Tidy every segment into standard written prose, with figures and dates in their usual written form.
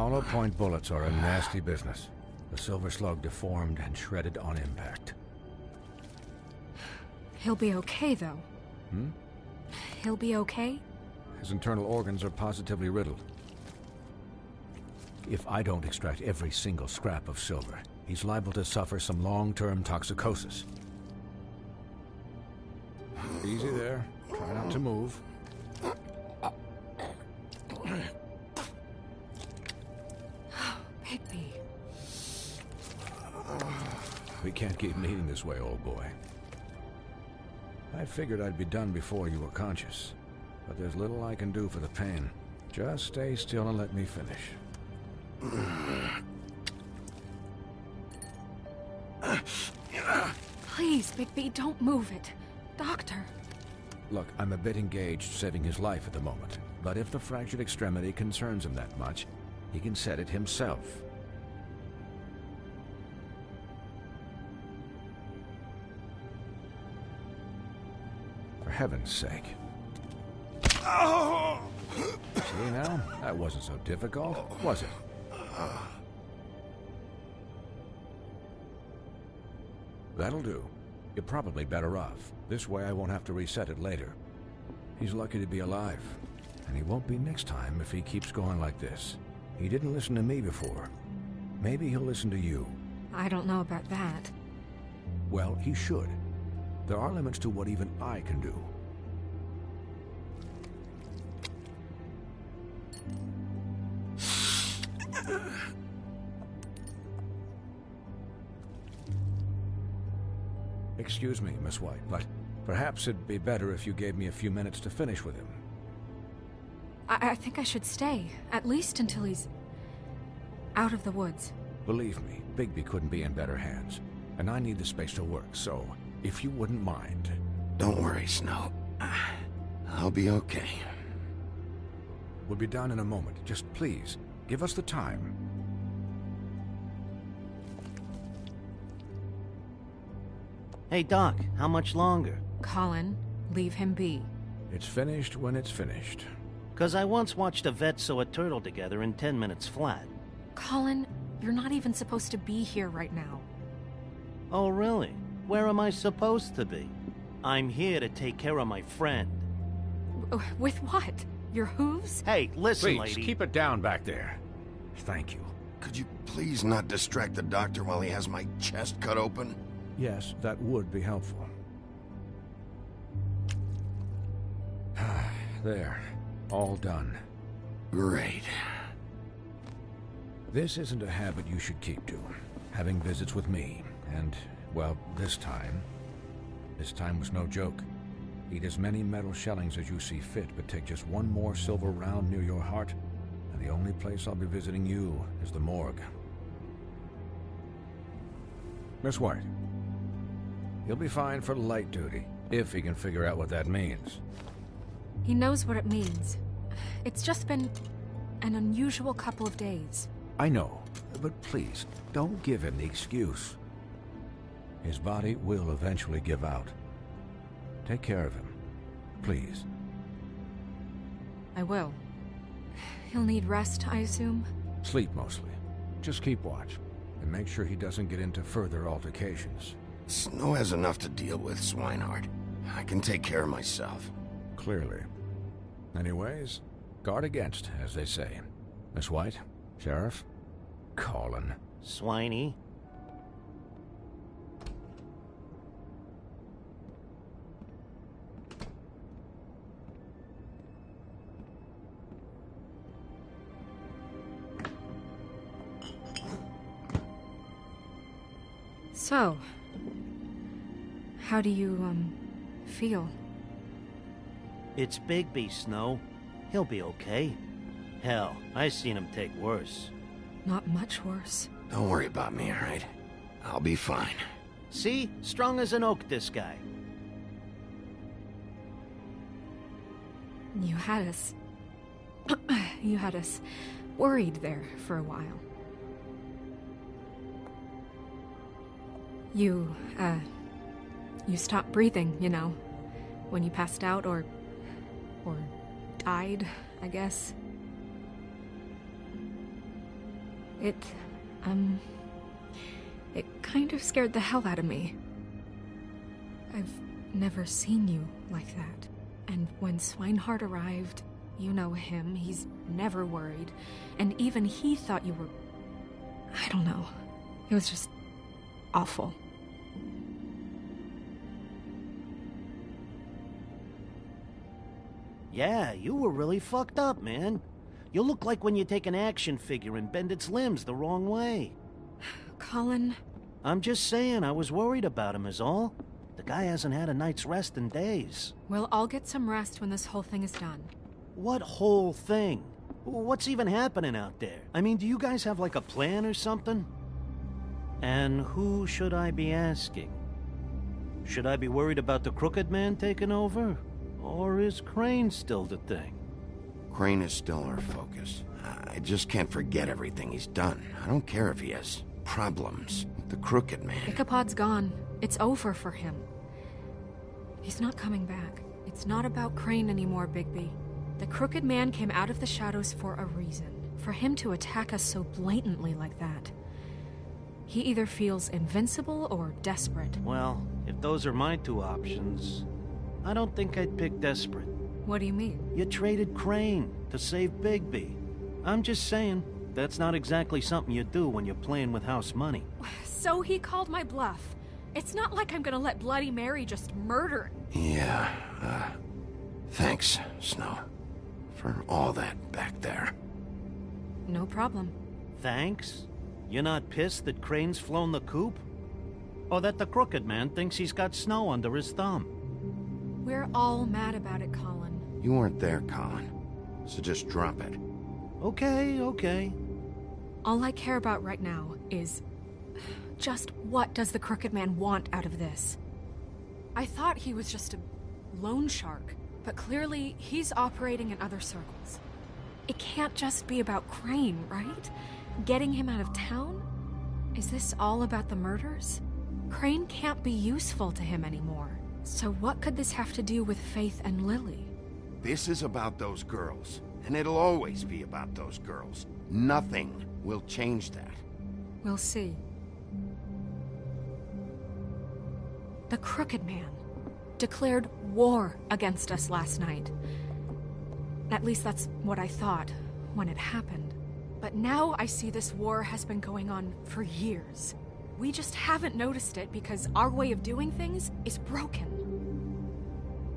Hollow point bullets are a nasty business. The silver slug deformed and shredded on impact. He'll be okay, though. He'll be okay? His internal organs are positively riddled. If I don't extract every single scrap of silver, he's liable to suffer some long-term toxicosis. Easy there. Try not to move. Bigby. We can't keep meeting this way, old boy. I figured I'd be done before you were conscious, but there's little I can do for the pain. Just stay still and let me finish. Please, Bigby, don't move it. Doctor. Look, I'm a bit engaged saving his life at the moment, but if the fractured extremity concerns him that much, he can set it himself. For heaven's sake. See now? That wasn't so difficult, was it? That'll do. You're probably better off. This way I won't have to reset it later. He's lucky to be alive. And he won't be next time if he keeps going like this. He didn't listen to me before. Maybe he'll listen to you. I don't know about that. Well, he should. There are limits to what even I can do. Excuse me, Miss White, but perhaps it'd be better if you gave me a few minutes to finish with him. I think I should stay, at least until he's out of the woods. Believe me, Bigby couldn't be in better hands, and I need the space to work, so if you wouldn't mind. Don't worry, Snow. I'll be okay. We'll be down in a moment. Just please, give us the time. Hey, Doc, how much longer? Colin, leave him be. It's finished when it's finished. 'Cause I once watched a vet sew a turtle together in 10 minutes flat. Colin, you're not even supposed to be here right now. Oh, really? Where am I supposed to be? I'm here to take care of my friend. With what? Your hooves? Hey, listen, Please, lady. keep it down back there. Thank you. Could you please not distract the doctor while he has my chest cut open? Yes, that would be helpful. There. All done. Great. This isn't a habit you should keep to. Having visits with me. And, well, this time was no joke. Eat as many metal shellings as you see fit, but take just one more silver round near your heart, and the only place I'll be visiting you is the morgue. Miss White, he'll be fine for light duty, if he can figure out what that means. He knows what it means. It's just been an unusual couple of days. I know, but please, don't give him the excuse. His body will eventually give out. Take care of him, please. I will. He'll need rest, I assume? Sleep mostly. Just keep watch, and make sure he doesn't get into further altercations. Snow has enough to deal with, Swinehart. I can take care of myself. Clearly. Anyways, guard against, as they say. Miss White, Sheriff, Colin. Swiney. So, how do you, feel? It's Bigby, Snow. He'll be okay. Hell, I seen him take worse. Not much worse. Don't worry about me, alright? I'll be fine. See? Strong as an oak, this guy. You had us... you had us worried there for a while. You stopped breathing, you know, when you passed out or died, I guess. It, it kind of scared the hell out of me. I've never seen you like that. And when Swinehart arrived, you know him, he's never worried. And even he thought you were... I don't know. It was just awful. Yeah, you were really fucked up, man. You look like when you take an action figure and bend its limbs the wrong way. Colin... I'm just saying, I was worried about him is all. The guy hasn't had a night's rest in days. We'll all get some rest when this whole thing is done. What whole thing? What's even happening out there? I mean, do you guys have like a plan or something? And who should I be asking? Should I be worried about the Crooked Man taking over? Or is Crane still the thing? Crane is still our focus. I just can't forget everything he's done. I don't care if he has problems with the Crooked Man. Ichabod's gone. It's over for him. He's not coming back. It's not about Crane anymore, Bigby. The Crooked Man came out of the shadows for a reason. For him to attack us so blatantly like that. He either feels invincible or desperate. Well, if those are my two options, I don't think I'd pick desperate. What do you mean? You traded Crane to save Bigby. I'm just saying, that's not exactly something you do when you're playing with house money. So he called my bluff. It's not like I'm gonna let Bloody Mary just murder... Yeah, thanks, Snow. For all that back there. No problem. Thanks? You're not pissed that Crane's flown the coop? Or that the Crooked Man thinks he's got Snow under his thumb? We're all mad about it, Colin. You weren't there, Colin. So just drop it. Okay. All I care about right now is... just what does the Crooked Man want out of this? I thought he was just a loan shark, but clearly he's operating in other circles. It can't just be about Crane, right? Getting him out of town? Is this all about the murders? Crane can't be useful to him anymore. So what could this have to do with Faith and Lily? This is about those girls, and it'll always be about those girls. Nothing will change that. We'll see. The Crooked Man declared war against us last night. At least that's what I thought when it happened. But now I see this war has been going on for years. We just haven't noticed it because our way of doing things is broken.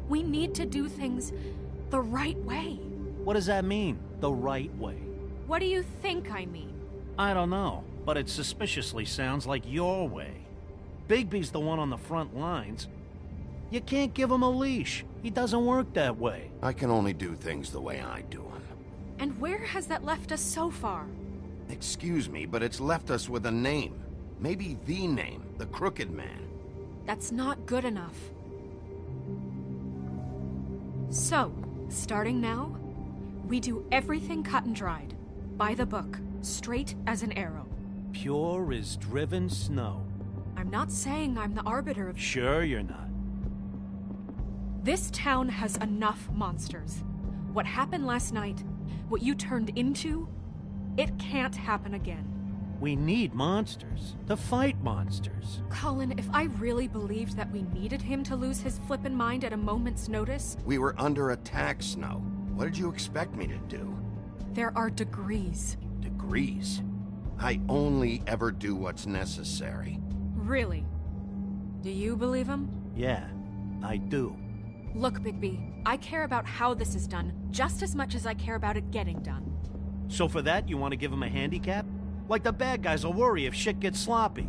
We need to do things the right way. What does that mean, the right way? What do you think I mean? I don't know, but it suspiciously sounds like your way. Bigby's the one on the front lines. You can't give him a leash. He doesn't work that way. I can only do things the way I do them. And where has that left us so far? Excuse me, but it's left us with a name. Maybe the name, the Crooked Man. That's not good enough. So, starting now, we do everything cut and dried. By the book, straight as an arrow. Pure as driven snow. I'm not saying I'm the arbiter of... Sure you're not. This town has enough monsters. What happened last night, what you turned into, it can't happen again. We need monsters to fight monsters. Colin, if I really believed that we needed him to lose his flippin' mind at a moment's notice... We were under attack, Snow. What did you expect me to do? There are degrees. Degrees? I only ever do what's necessary. Really? Do you believe him? Yeah, I do. Look, Bigby, I care about how this is done just as much as I care about it getting done. So for that, you want to give him a handicap? Like the bad guys will worry if shit gets sloppy.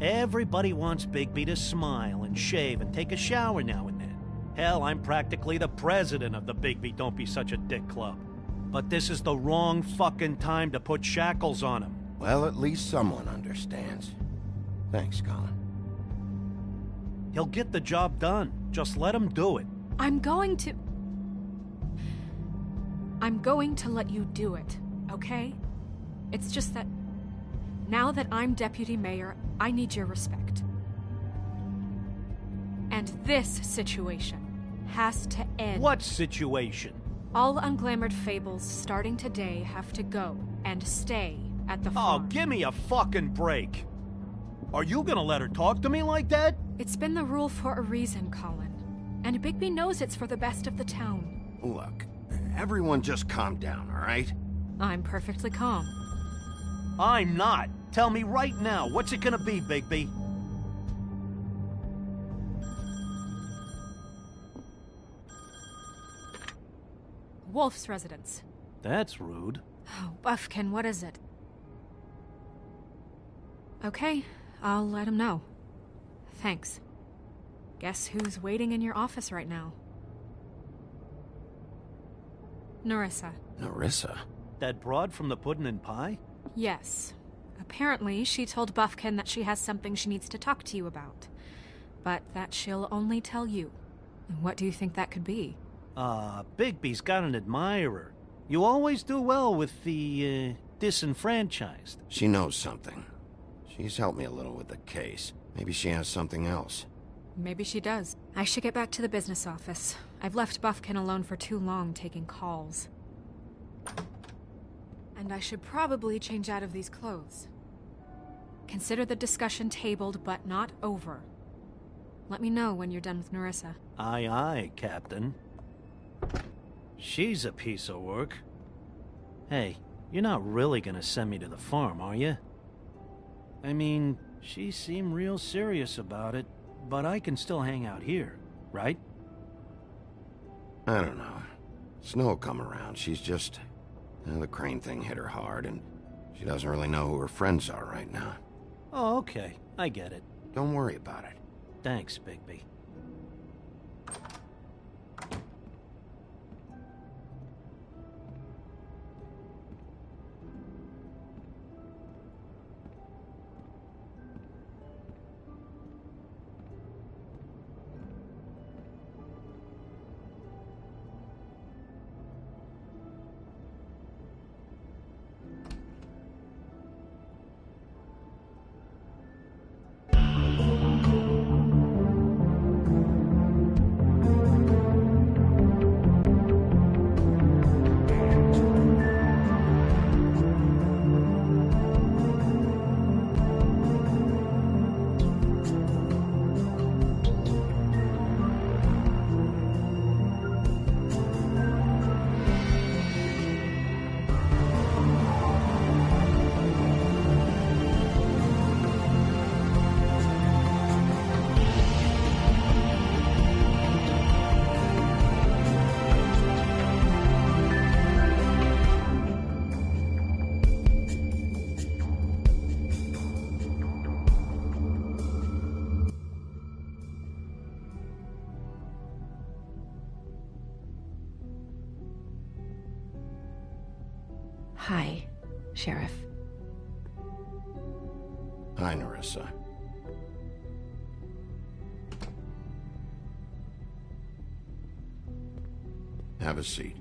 Everybody wants Bigby to smile and shave and take a shower now and then. Hell, I'm practically the president of the Bigby Don't Be Such a Dick Club. But this is the wrong fucking time to put shackles on him. Well, at least someone understands. Thanks, Colin. He'll get the job done. Just let him do it. I'm going to let you do it, okay? It's just that now that I'm deputy mayor, I need your respect. And this situation has to end. What situation? All unglamored fables starting today have to go and stay at the Oh, farm. give me a fucking break. Are you gonna let her talk to me like that? It's been the rule for a reason, Colin. And Bigby knows it's for the best of the town. Look, everyone just calm down, all right? I'm perfectly calm. I'm not. Tell me right now, what's it gonna be, Bigby? Wolf's residence. That's rude. Oh, Buffkin, what is it? Okay, I'll let him know. Thanks. Guess who's waiting in your office right now? Nerissa. Nerissa? That broad from the puddin' and pie? Yes. Apparently, she told Buffkin that she has something she needs to talk to you about. But that she'll only tell you. And what do you think that could be? Bigby's got an admirer. You always do well with the, disenfranchised. She knows something. She's helped me a little with the case. Maybe she has something else. Maybe she does. I should get back to the business office. I've left Buffkin alone for too long taking calls. And I should probably change out of these clothes. Consider the discussion tabled, but not over. Let me know when you're done with Nerissa. Aye, aye, Captain. She's a piece of work. Hey, you're not really gonna send me to the farm, are you? I mean, she seemed real serious about it, but I can still hang out here, right? I don't know. Snow will come around. She's just... the crane thing hit her hard, and she doesn't really know who her friends are right now. Oh, okay. I get it. Don't worry about it. Thanks, Bigby. Hi, Sheriff. Hi, Nerissa. Have a seat.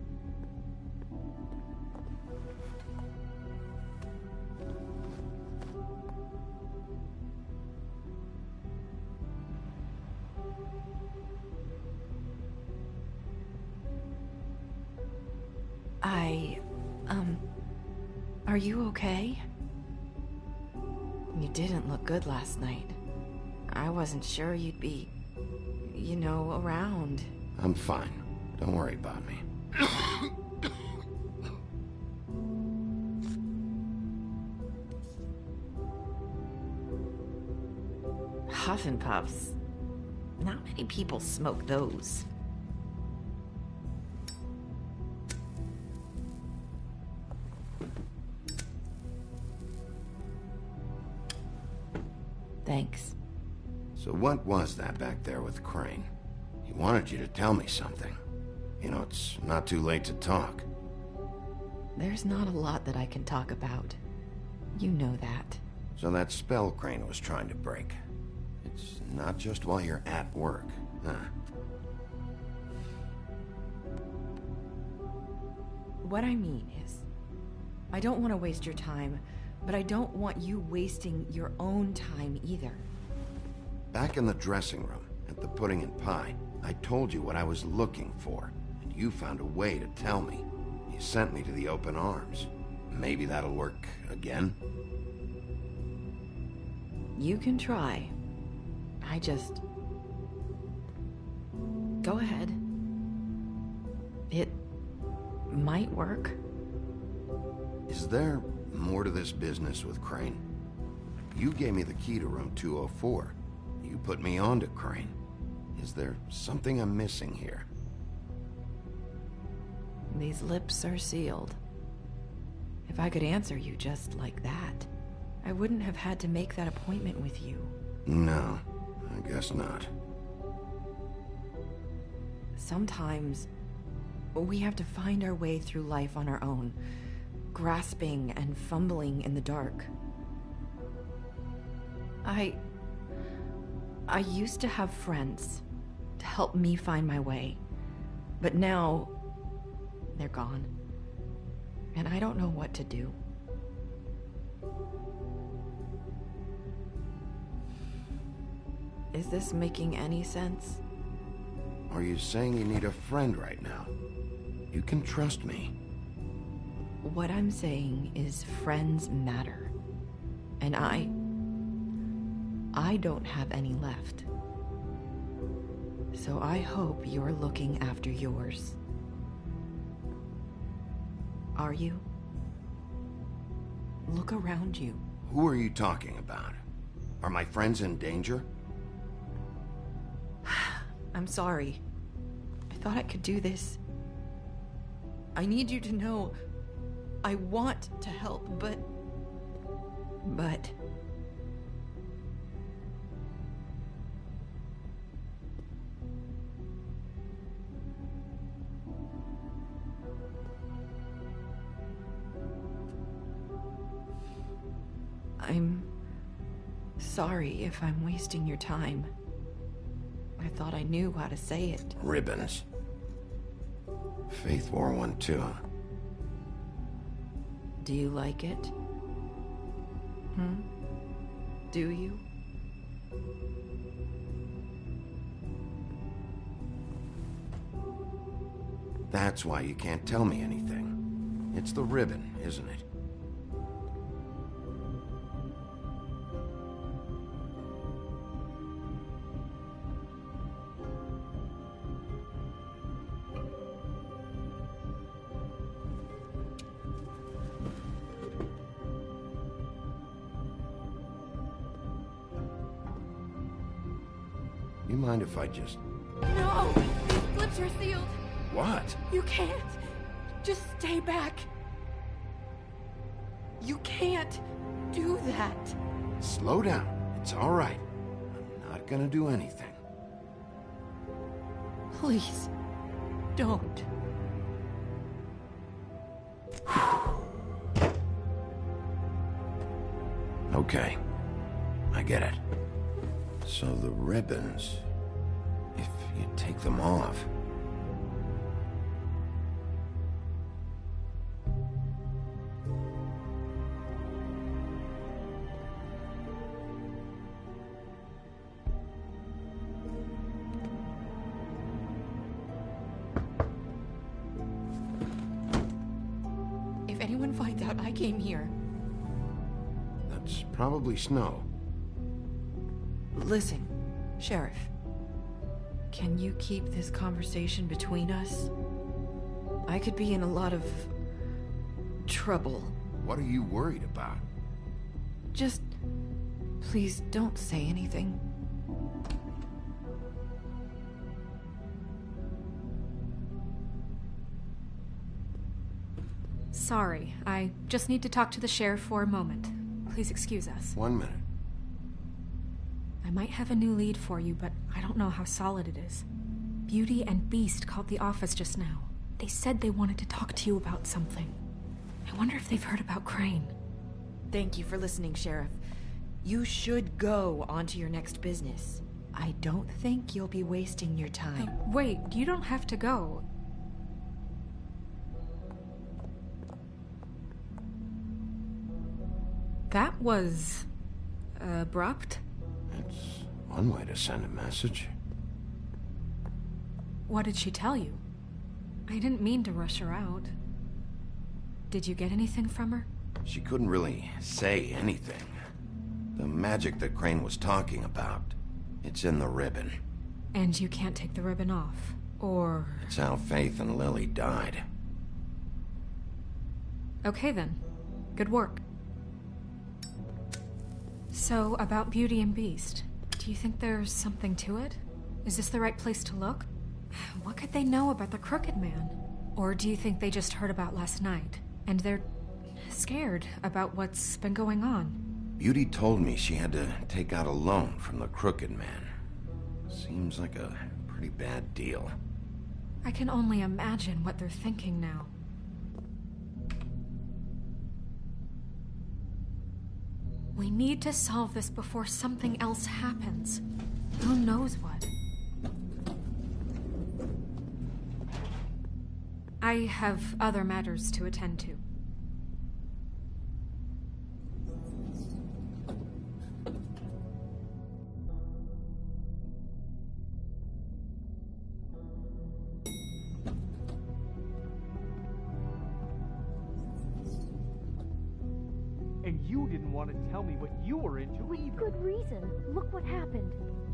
Are you okay? You didn't look good last night. I wasn't sure you'd be, around. I'm fine. Don't worry about me. Huff and puffs. Not many people smoke those. Thanks. So what was that back there with Crane? He wanted you to tell me something. You know, it's not too late to talk. There's not a lot that I can talk about. You know that. So that spell Crane was trying to break. It's not just while you're at work, huh? What I mean is, I don't want to waste your time, but I don't want you wasting your own time either. Back in the dressing room, at the pudding and pie, I told you what I was looking for, and you found a way to tell me. You sent me to the open arms. Maybe that'll work again? You can try. I just... Go ahead. It might work. Is there more to this business with Crane? You gave me the key to room 204. You put me on to Crane. Is there something I'm missing here? These lips are sealed. If I could answer you just like that, I wouldn't have had to make that appointment with you. No, I guess not. Sometimes we have to find our way through life on our own, grasping and fumbling in the dark. I used to have friends to help me find my way, but now they're gone, and I don't know what to do. Is this making any sense? Are you saying you need a friend right now? You can trust me. What I'm saying is friends matter, and I don't have any left. So I hope you're looking after yours. Are you? Look around you. Who are you talking about? Are my friends in danger? I'm sorry. I thought I could do this. I need you to know I want to help, but... I'm sorry if I'm wasting your time. I thought I knew how to say it. Ribbons. Faith wore one too. Do you like it? Do you? That's why you can't tell me anything. It's the ribbon, isn't it? You mind if I just... No! These lips are sealed! What? You can't! Just stay back! You can't do that! Slow down. It's all right. I'm not gonna do anything. Please, don't. Okay. I get it. So the ribbons... if you take them off... If anyone finds out I came here... That's probably snow. Listen, Sheriff. Can you keep this conversation between us? I could be in a lot of... trouble. What are you worried about? Just... please don't say anything. Sorry, I just need to talk to the sheriff for a moment. Please excuse us. 1 minute. I might have a new lead for you, but I don't know how solid it is. Beauty and Beast called the office just now. They said they wanted to talk to you about something. I wonder if they've heard about Crane. Thank you for listening, Sheriff. You should go on to your next business. I don't think you'll be wasting your time. Wait, you don't have to go. That was... abrupt? It's one way to send a message. What did she tell you? I didn't mean to rush her out. Did you get anything from her? She couldn't really say anything. The magic that Crane was talking about, it's in the ribbon. And you can't take the ribbon off, or... It's how Faith and Lily died. Okay then. Good work. So, about Beauty and Beast, do you think there's something to it? Is this the right place to look? What could they know about the Crooked Man? Or do you think they just heard about last night, and they're scared about what's been going on? Beauty told me she had to take out a loan from the Crooked Man. Seems like a pretty bad deal. I can only imagine what they're thinking now. We need to solve this before something else happens. Who knows what? I have other matters to attend to. And you didn't want to tell me what you were into either. Good reason. Look what happened.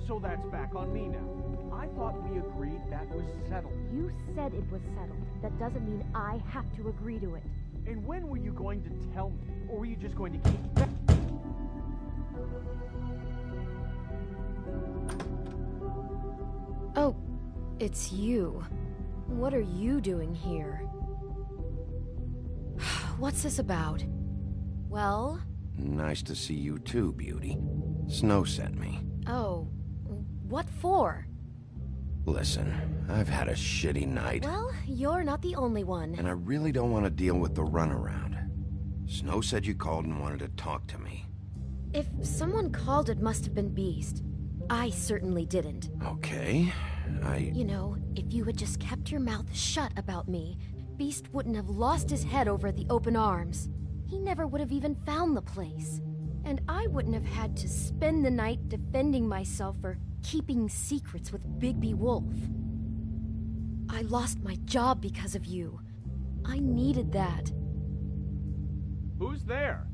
So that's back on me now. I thought we agreed that was settled. You said it was settled. That doesn't mean I have to agree to it. And when were you going to tell me? Or were you just going to keep back? Oh, it's you. What are you doing here? What's this about? Well? Nice to see you too, Beauty. Snow sent me. Oh, what for? Listen, I've had a shitty night. Well, you're not the only one. And I really don't want to deal with the runaround. Snow said you called and wanted to talk to me. If someone called, it must have been Beast. I certainly didn't. Okay, You know, if you had just kept your mouth shut about me, Beast wouldn't have lost his head over at the open arms. He never would have even found the place. And I wouldn't have had to spend the night defending myself for keeping secrets with Bigby Wolf. I lost my job because of you. I needed that. Who's there?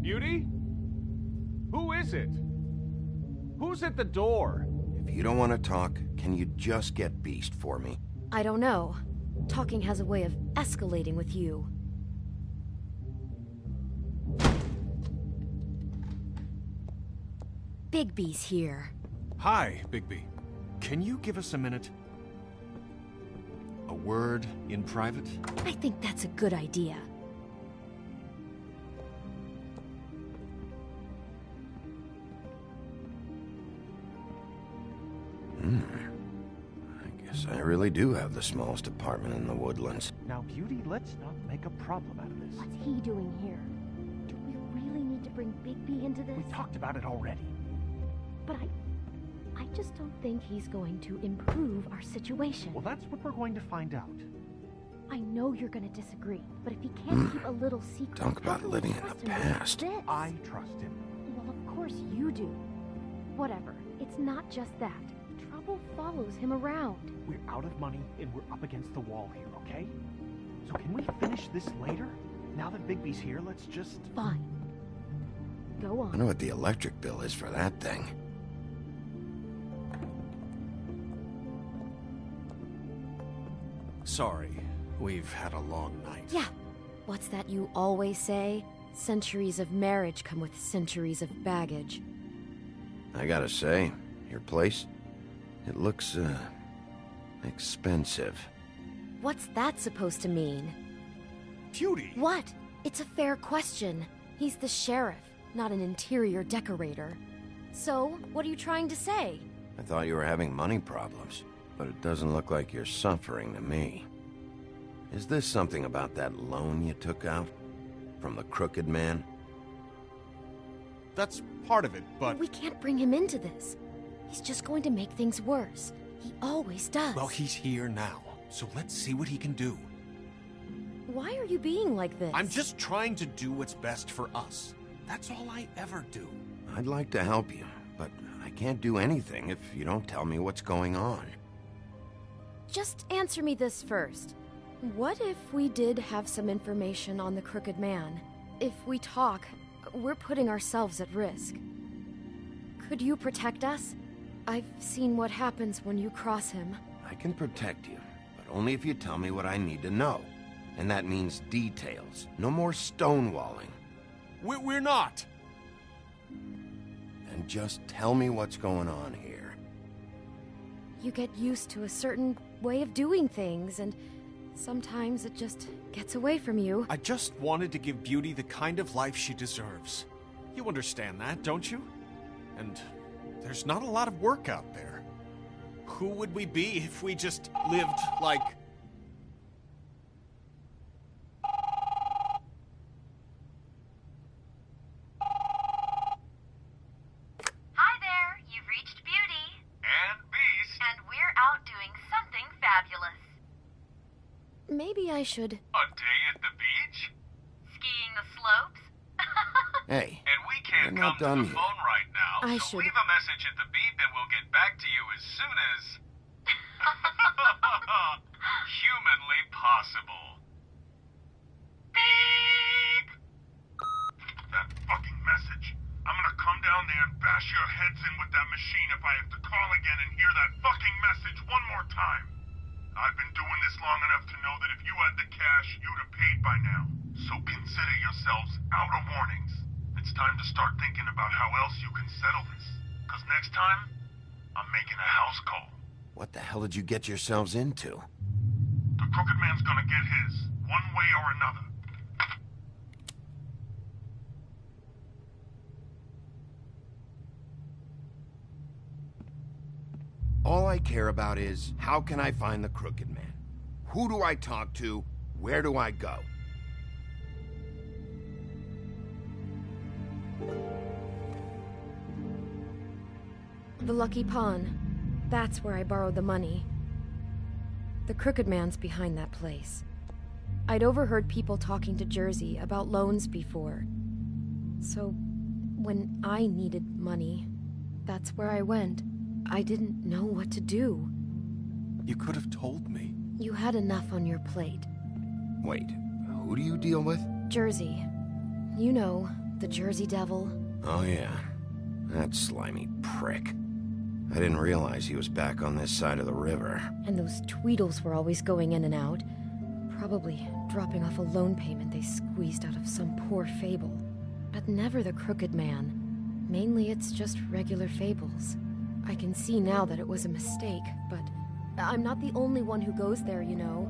Beauty? Who is it? Who's at the door? if you don't want to talk, can you just get Beast for me? I don't know. Talking has a way of escalating with you. Bigby's here. Hi, Bigby. Can you give us a minute? A word in private? I think that's a good idea. I guess I really do have the smallest apartment in the Woodlands. Now, Beauty, let's not make a problem out of this. What's he doing here? Do we really need to bring Bigby into this? We talked about it already. But I just don't think he's going to improve our situation. Well, that's what we're going to find out. I know you're going to disagree, but if he can't keep a little secret, Talk about how can we living in trust the him with past. this? I trust him. Well, of course you do. Whatever. It's not just that. Trouble follows him around. We're out of money and we're up against the wall here, okay? So can we finish this later? Now that Bigby's here, let's just... Fine. Go I on. know what the electric bill is for that thing. Sorry, we've had a long night. Yeah. What's that you always say? Centuries of marriage come with centuries of baggage. I gotta say, your place, it looks, expensive. What's that supposed to mean? Beauty! What? It's a fair question. He's the sheriff, not an interior decorator. So, what are you trying to say? I thought you were having money problems, but it doesn't look like you're suffering to me. Is this something about that loan you took out? From the Crooked Man? That's part of it, but... We can't bring him into this. He's just going to make things worse. He always does. Well, he's here now, so let's see what he can do. Why are you being like this? I'm just trying to do what's best for us. That's all I ever do. I'd like to help you, but I can't do anything if you don't tell me what's going on. Just answer me this first. What if we did have some information on the Crooked Man? If we talk, we're putting ourselves at risk. Could you protect us? I've seen what happens when you cross him. I can protect you, but only if you tell me what I need to know. And that means details. No more stonewalling. We're not! And just tell me what's going on here. You get used to a certain way of doing things, and sometimes it just gets away from you. I just wanted to give Beauty the kind of life she deserves. You understand that, don't you? And there's not a lot of work out there. Who would we be if we just lived like... Hi there, you've reached Beauty. And Beast. And we're out doing something fabulous. Maybe I should... A day at the beach? Skiing the slopes? Hey, And we can't we're not done come to the yet. phone right now, I so should- leave a message at the beep and we'll get back to you as soon as... humanly possible. Beep! That fucking message. I'm gonna come down there and bash your heads in with that machine if I have to call again and hear that fucking message one more time. I've been doing this long enough to know that if you had the cash, you'd have paid by now. So consider yourselves out of warnings. It's time to start thinking about how else you can settle this. Because next time, I'm making a house call. What the hell did you get yourselves into? The Crooked Man's gonna get his, one way or another. All I care about is, how can I find the Crooked Man? Who do I talk to? Where do I go? The Lucky Pawn. That's where I borrowed the money. The Crooked Man's behind that place. I'd overheard people talking to Jersey about loans before. So, when I needed money, that's where I went. I didn't know what to do. You could have told me. You had enough on your plate. Wait, who do you deal with? Jersey. You know, the Jersey Devil. Oh yeah, that slimy prick. I didn't realize he was back on this side of the river. And those Tweedles were always going in and out. Probably dropping off a loan payment they squeezed out of some poor fable. But never the Crooked Man. Mainly it's just regular fables. I can see now that it was a mistake, but I'm not the only one who goes there, you know.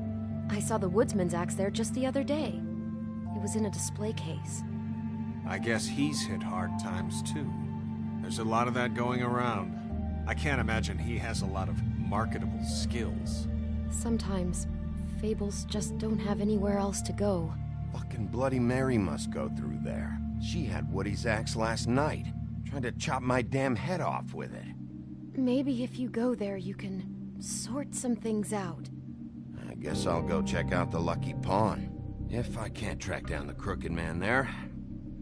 I saw the woodsman's axe there just the other day. It was in a display case. I guess he's hit hard times too. There's a lot of that going around. I can't imagine he has a lot of marketable skills. Sometimes, fables just don't have anywhere else to go. Fucking Bloody Mary must go through there. She had Woody's axe last night, trying to chop my damn head off with it. Maybe if you go there, you can sort some things out. I guess I'll go check out the Lucky Pawn. If I can't track down the Crooked Man there,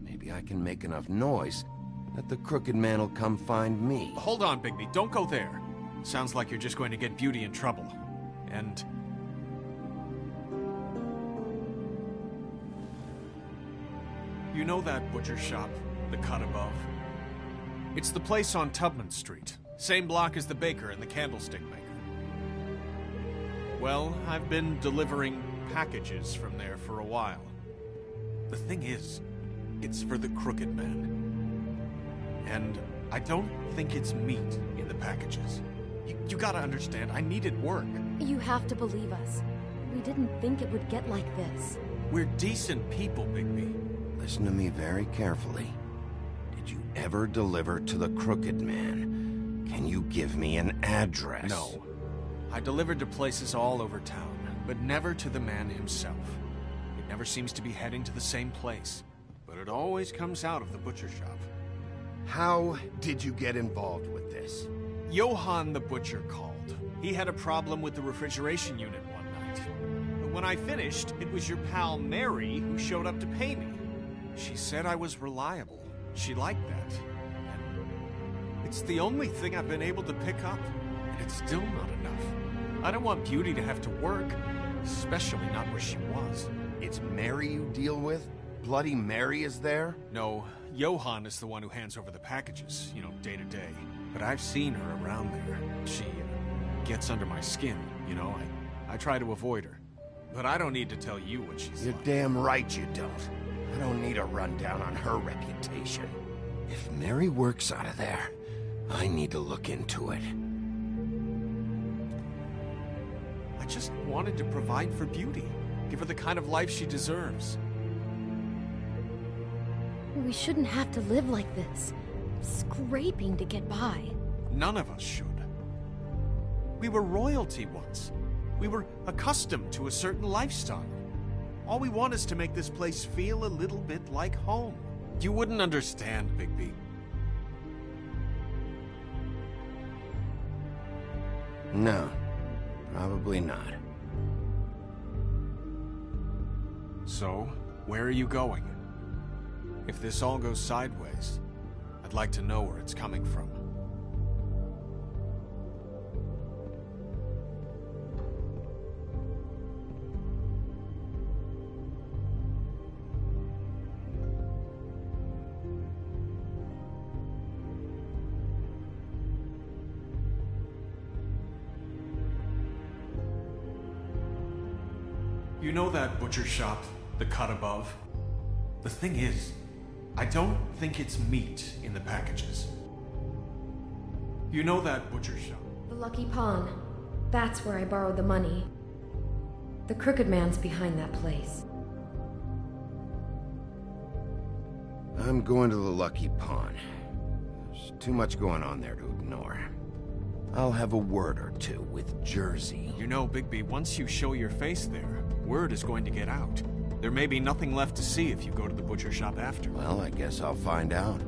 maybe I can make enough noise that the Crooked Man will come find me. Hold on, Bigby. Don't go there. Sounds like you're just going to get Beauty in trouble. And... you know that butcher shop, the cut above? It's the place on Tubman Street. Same block as the baker and the candlestick maker. Well, I've been delivering packages from there for a while. The thing is, it's for the Crooked Man. And I don't think it's meat in the packages. You gotta understand, I needed work. You have to believe us. We didn't think it would get like this. We're decent people, Bigby. Listen to me very carefully. Did you ever deliver to the Crooked Man? Can you give me an address? No. I delivered to places all over town, but never to the man himself. It never seems to be heading to the same place, but it always comes out of the butcher shop. How did you get involved with this? Johann the butcher called. He had a problem with the refrigeration unit one night. But when I finished, it was your pal Mary who showed up to pay me. She said I was reliable. She liked that. And it's the only thing I've been able to pick up, and it's still not enough. I don't want Beauty to have to work, Especially not where she was. It's Mary you deal with? Bloody Mary is there? No, Johan is the one who hands over the packages, day to day. But I've seen her around there. She gets under my skin, I try to avoid her. But I don't need to tell you what she's You're like. damn right you don't. I don't need a rundown on her reputation. If Mary works out of there, I need to look into it. I just wanted to provide for Beauty. Give her the kind of life she deserves. We shouldn't have to live like this, scraping to get by. None of us should. We were royalty once. We were accustomed to a certain lifestyle. All we want is to make this place feel a little bit like home. You wouldn't understand, Bigby. No, probably not. So, where are you going? If this all goes sideways, I'd like to know where it's coming from. You know that butcher shop, the cut above? The thing is, I don't think it's meat in the packages. You know that butcher shop? The Lucky Pawn. That's where I borrowed the money. The Crooked Man's behind that place. I'm going to the Lucky Pawn. There's too much going on there to ignore. I'll have a word or two with Jersey. You know, Bigby, once you show your face there, word is going to get out. There may be nothing left to see if you go to the butcher shop after. Well, I guess I'll find out.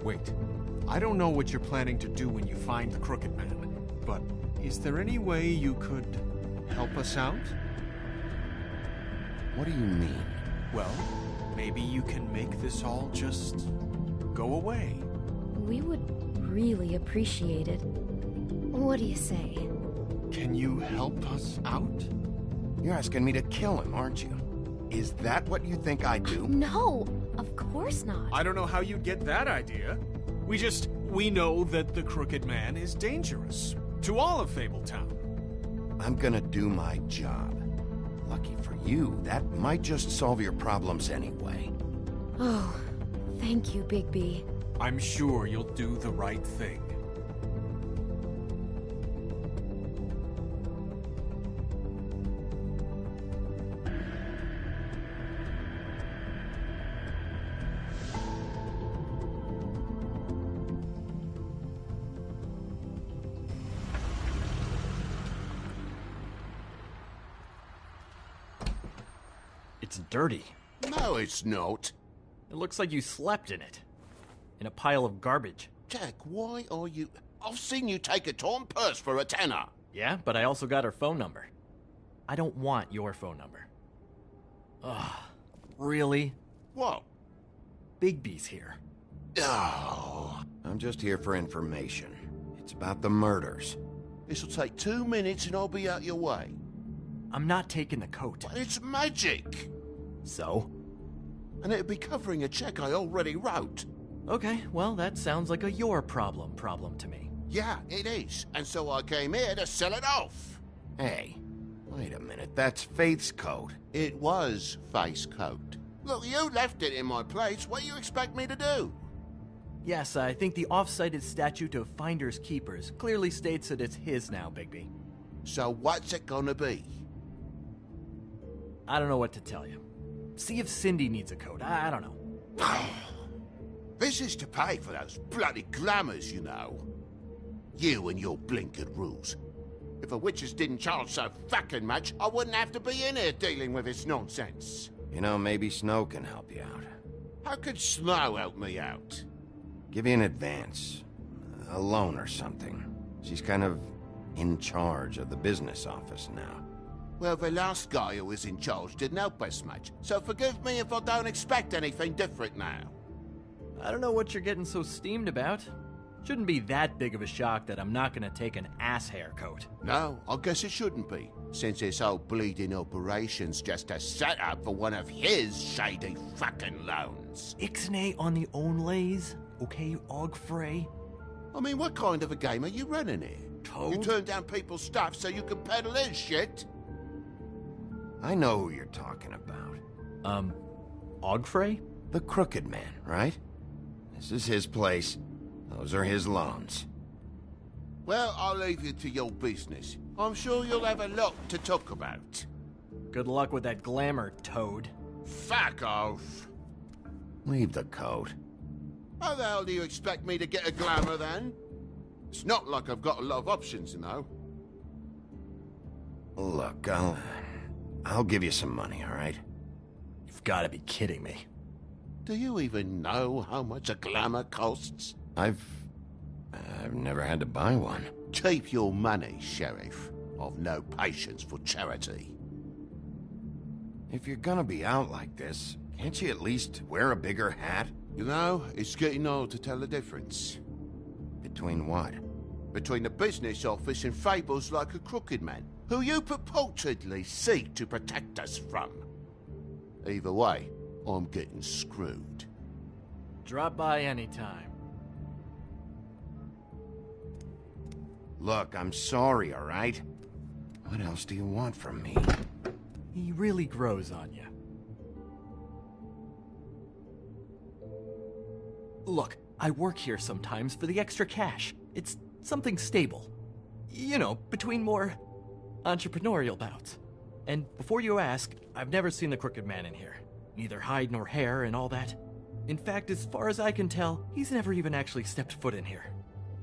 Wait, I don't know what you're planning to do when you find the Crooked Man, but is there any way you could help us out? What do you mean? Well, maybe you can make this all just go away. We would really appreciate it. What do you say? Can you help us out? You're asking me to kill him, aren't you? Is that what you think I do? No, of course not. I don't know how you'd get that idea. We know that the Crooked Man is dangerous. To all of Fabletown. I'm gonna do my job. Lucky for you, that might just solve your problems anyway. Oh, thank you, Bigby. I'm sure you'll do the right thing. It's dirty. No, it's not. It looks like you slept in it. In a pile of garbage. Jack, why are you... I've seen you take a torn purse for a tenner. Yeah, but I also got her phone number. I don't want your phone number. Ugh. Really? What? Bigby's here. Oh. I'm just here for information. It's about the murders. This'll take 2 minutes and I'll be out your way. I'm not taking the coat. But it's magic. So? And it'll be covering a check I already wrote. Okay, well, that sounds like a your problem to me. Yeah, it is. And so I came here to sell it off. Hey, wait a minute. That's Faith's coat. It was Faith's coat. Look, you left it in my place. What do you expect me to do? Yes, I think the off-cited statute of Finders Keepers clearly states that it's his now, Bigby. So what's it gonna be? I don't know what to tell you. See if Cindy needs a coat. I don't know. This is to pay for those bloody glamours, you know. You and your blinkered rules. If the witches didn't charge so fucking much, I wouldn't have to be in here dealing with this nonsense. You know, maybe Snow can help you out. How could Snow help me out? Give you an advance. A loan or something. She's kind of in charge of the business office now. Well, the last guy who was in charge didn't help us much, so forgive me if I don't expect anything different now. I don't know what you're getting so steamed about. Shouldn't be that big of a shock that I'm not gonna take an ass haircut. No, I guess it shouldn't be, since this whole bleeding operation's just a setup for one of his shady fucking loans. Ixnay on the own lays, okay, Ogfrey? I mean, what kind of a game are you running here? Toad? You turn down people's stuff so you can peddle his shit? I know who you're talking about. Ogfrey? The Crooked Man, right? This is his place. Those are his loans. Well, I'll leave you to your business. I'm sure you'll have a lot to talk about. Good luck with that glamour, Toad. Fuck off. Leave the coat. How the hell do you expect me to get a glamour then? It's not like I've got a lot of options, you know. Look, I'll give you some money, all right? You've gotta be kidding me. Do you even know how much a glamour costs? I've never had to buy one. Keep your money, Sheriff. I've no patience for charity. If you're gonna be out like this, can't you at least wear a bigger hat? You know, it's getting old to tell the difference. Between what? Between the business office and fables like a Crooked Man, who you purportedly seek to protect us from. Either way, I'm getting screwed. Drop by anytime. Look, I'm sorry, all right? What else do you want from me? He really grows on you. Look, I work here sometimes for the extra cash. It's something stable. You know, between more entrepreneurial bouts. And before you ask, I've never seen the Crooked Man in here. Neither hide nor hair and all that. In fact, as far as I can tell, he's never even actually stepped foot in here.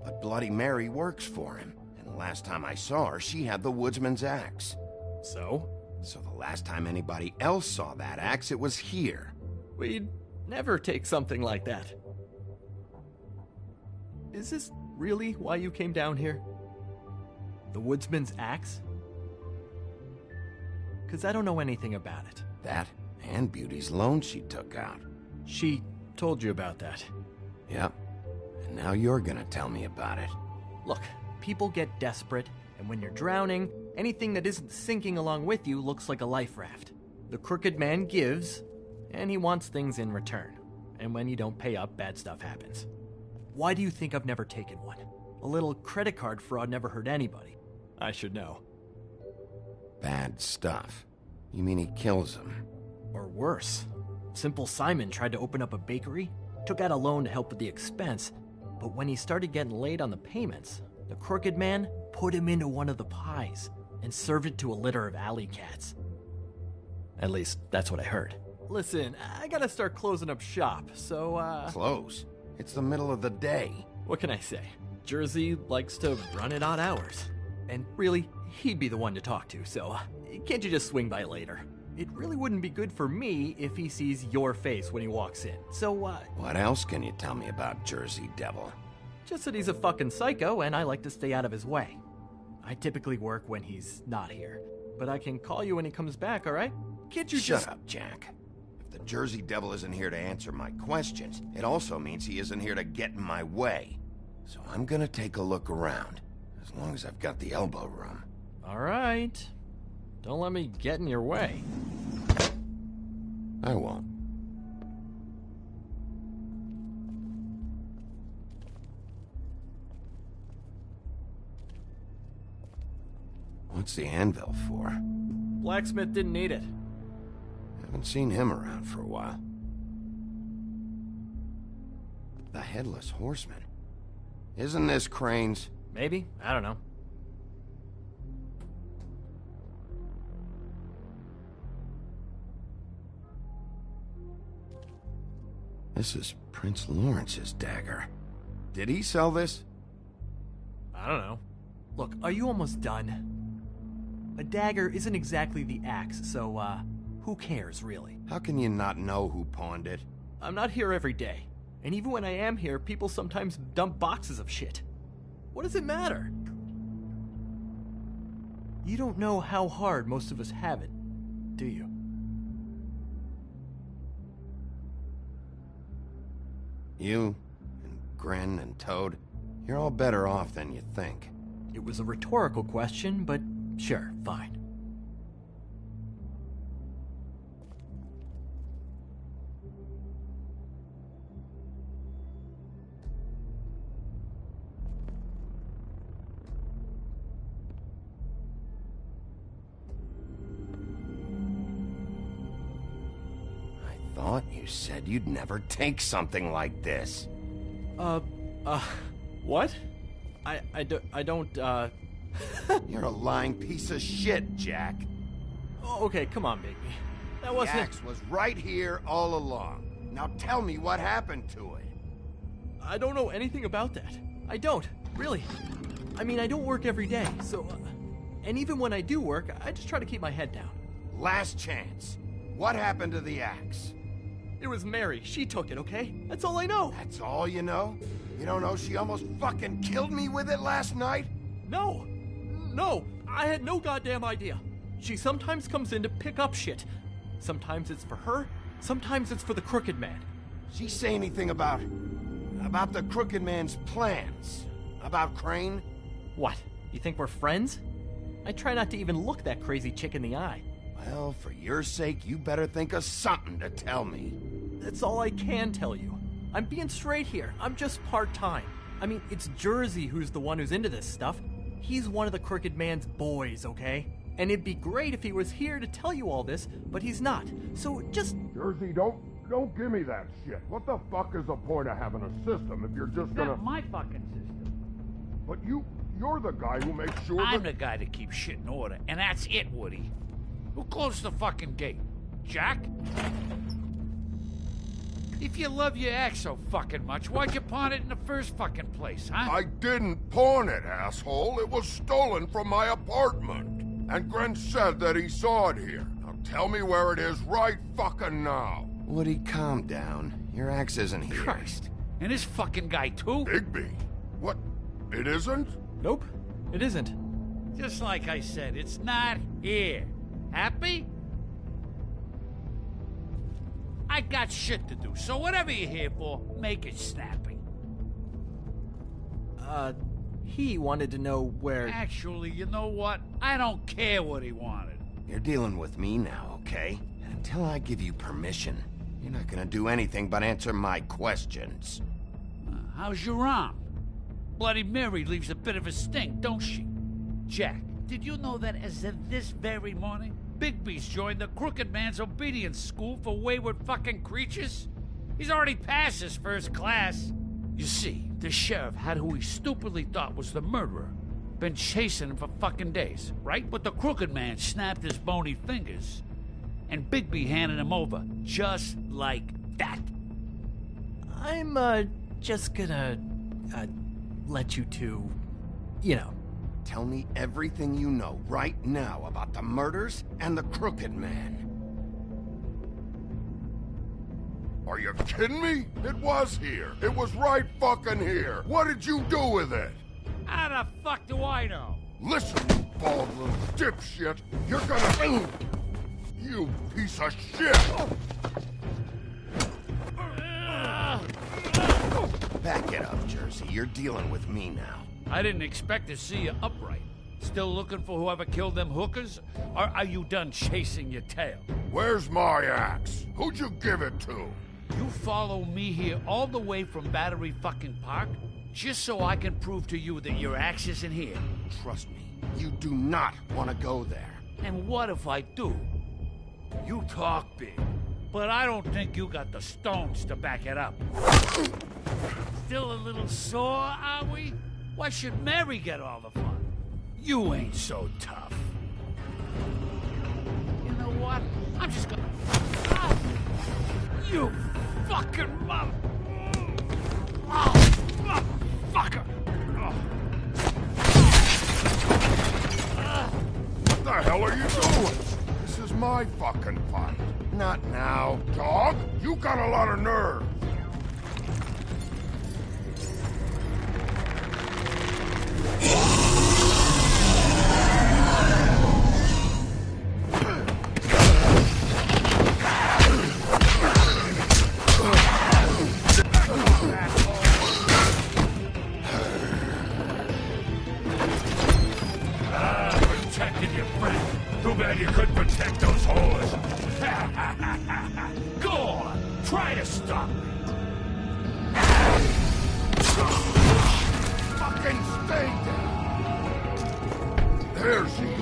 But Bloody Mary works for him. And the last time I saw her, she had the woodsman's axe. So? So the last time anybody else saw that axe, it was here. We'd never take something like that. Is this really why you came down here? The woodsman's axe? 'Cause I don't know anything about it. That and Beauty's loan she took out. She told you about that. Yep. And now you're gonna tell me about it. Look, people get desperate, and when you're drowning, anything that isn't sinking along with you looks like a life raft. The Crooked Man gives, and he wants things in return. And when you don't pay up, bad stuff happens. Why do you think I've never taken one? A little credit card fraud never hurt anybody. I should know. Bad stuff. You mean he kills them? Or worse. Simple Simon tried to open up a bakery, took out a loan to help with the expense, but when he started getting late on the payments, the Crooked Man put him into one of the pies and served it to a litter of alley cats. At least, that's what I heard. Listen, I gotta start closing up shop, so, Close? It's the middle of the day. What can I say? Jersey likes to run at odd hours. And really, he'd be the one to talk to, so can't you just swing by later? It really wouldn't be good for me if he sees your face when he walks in, so, What else can you tell me about Jersey Devil? Just that he's a fucking psycho and I like to stay out of his way. I typically work when he's not here, but I can call you when he comes back, alright? Can't you Shut up, Jack. If the Jersey Devil isn't here to answer my questions, it also means he isn't here to get in my way. So I'm gonna take a look around, as long as I've got the elbow room. Alright. Don't let me get in your way. I won't. What's the anvil for? Blacksmith didn't need it. Haven't seen him around for a while. The Headless Horseman. Isn't this Crane's? Maybe? I don't know. This is Prince Lawrence's dagger. Did he sell this? I don't know. Look, are you almost done? A dagger isn't exactly the axe, so, who cares, really? How can you not know who pawned it? I'm not here every day. And even when I am here, people sometimes dump boxes of shit. What does it matter? You don't know how hard most of us have it, do you? You, and Gren, and Toad, You're all better off than you think. It was a rhetorical question, but sure, fine. I thought you said you'd never take something like this. What? I don't, You're a lying piece of shit, Jack. Oh, okay, come on, Bigby. That wasn't... The axe was right here all along. Now tell me what happened to it. I don't know anything about that. I don't, really. I mean, I don't work every day, so... and even when I do work, I just try to keep my head down. Last chance. What happened to the axe? It was Mary. She took it, okay? That's all I know. That's all you know? You don't know she almost fucking killed me with it last night? No. No, I had no goddamn idea. She sometimes comes in to pick up shit. Sometimes it's for her, sometimes it's for the Crooked Man. She say anything about the Crooked Man's plans? About Crane? What, you think we're friends? I try not to even look that crazy chick in the eye. Well, for your sake, you better think of something to tell me. That's all I can tell you. I'm being straight here. I'm just part-time. I mean, it's Jersey who's the one who's into this stuff. He's one of the Crooked Man's boys, okay? And it'd be great if he was here to tell you all this, but he's not. So just... Jersey, don't give me that shit. What the fuck is the point of having a system if you're just gonna... Not my fucking system. But you're the guy who makes sure I'm the guy that keeps shit in order, and that's it, Woody. Who closed the fucking gate? Jack? If you love your ex so fucking much, why'd you pawn it in the first fucking place, huh? I didn't pawn it, asshole. It was stolen from my apartment. And Gren said that he saw it here. Now tell me where it is right fucking now. Woody, calm down. Your axe isn't here. Christ. And this fucking guy, too? Bigby? What? It isn't? Nope, it isn't. Just like I said, it's not here. Happy? I got shit to do, so whatever you're here for, make it snappy. He wanted to know where... Actually, you know what? I don't care what he wanted. You're dealing with me now, okay? And until I give you permission, you're not gonna do anything but answer my questions. How's your arm? Bloody Mary leaves a bit of a stink, don't she? Jack, did you know that as of this very morning, Bigby's joined the Crooked Man's obedience school for wayward fucking creatures? He's already passed his first class. You see, the sheriff had who he stupidly thought was the murderer. Been chasing him for fucking days, right? But the Crooked Man snapped his bony fingers. And Bigby handed him over, just like that. I'm, just gonna, let you two, you know. Tell me everything you know right now about the murders and the Crooked Man. Are you kidding me? It was here. It was right fucking here. What did you do with it? How the fuck do I know? Listen, you bald little dipshit. You're gonna... You piece of shit! Back it up, Jersey. You're dealing with me now. I didn't expect to see you upright. Still looking for whoever killed them hookers? Or are you done chasing your tail? Where's my axe? Who'd you give it to? You follow me here all the way from Battery fucking Park just so I can prove to you that your axe isn't here? Trust me, you do not want to go there. And what if I do? You talk big, but I don't think you got the stones to back it up. Still a little sore, are we? Why should Mary get all the fun? You ain't so tough. You know what? I'm just gonna... Ah! You fucking mother... Oh, motherfucker! What the hell are you doing? This is my fucking fight. Not now. Dog, you got a lot of nerve. bad you couldn't protect those whores. Go on, try to stop me. Fucking stay there! There she is.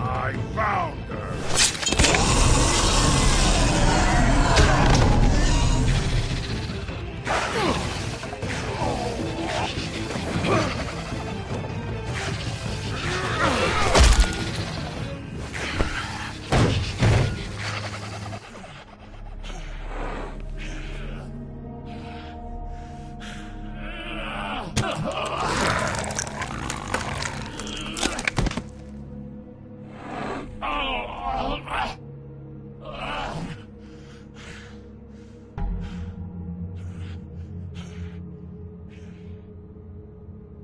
I found her!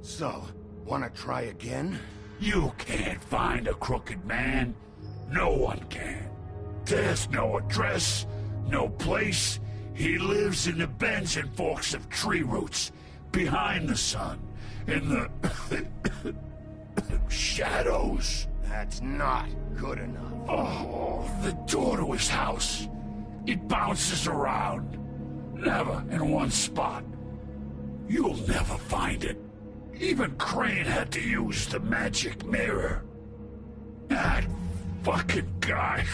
So, wanna try again? You can't find a crooked man. No one can. There's no address, no place. He lives in the bends and forks of tree roots, behind the sun, in the shadows. That's not good enough. Oh, the door to his house. It bounces around. Never in one spot. You'll never find it. Even Crane had to use the magic mirror. That fucking guy.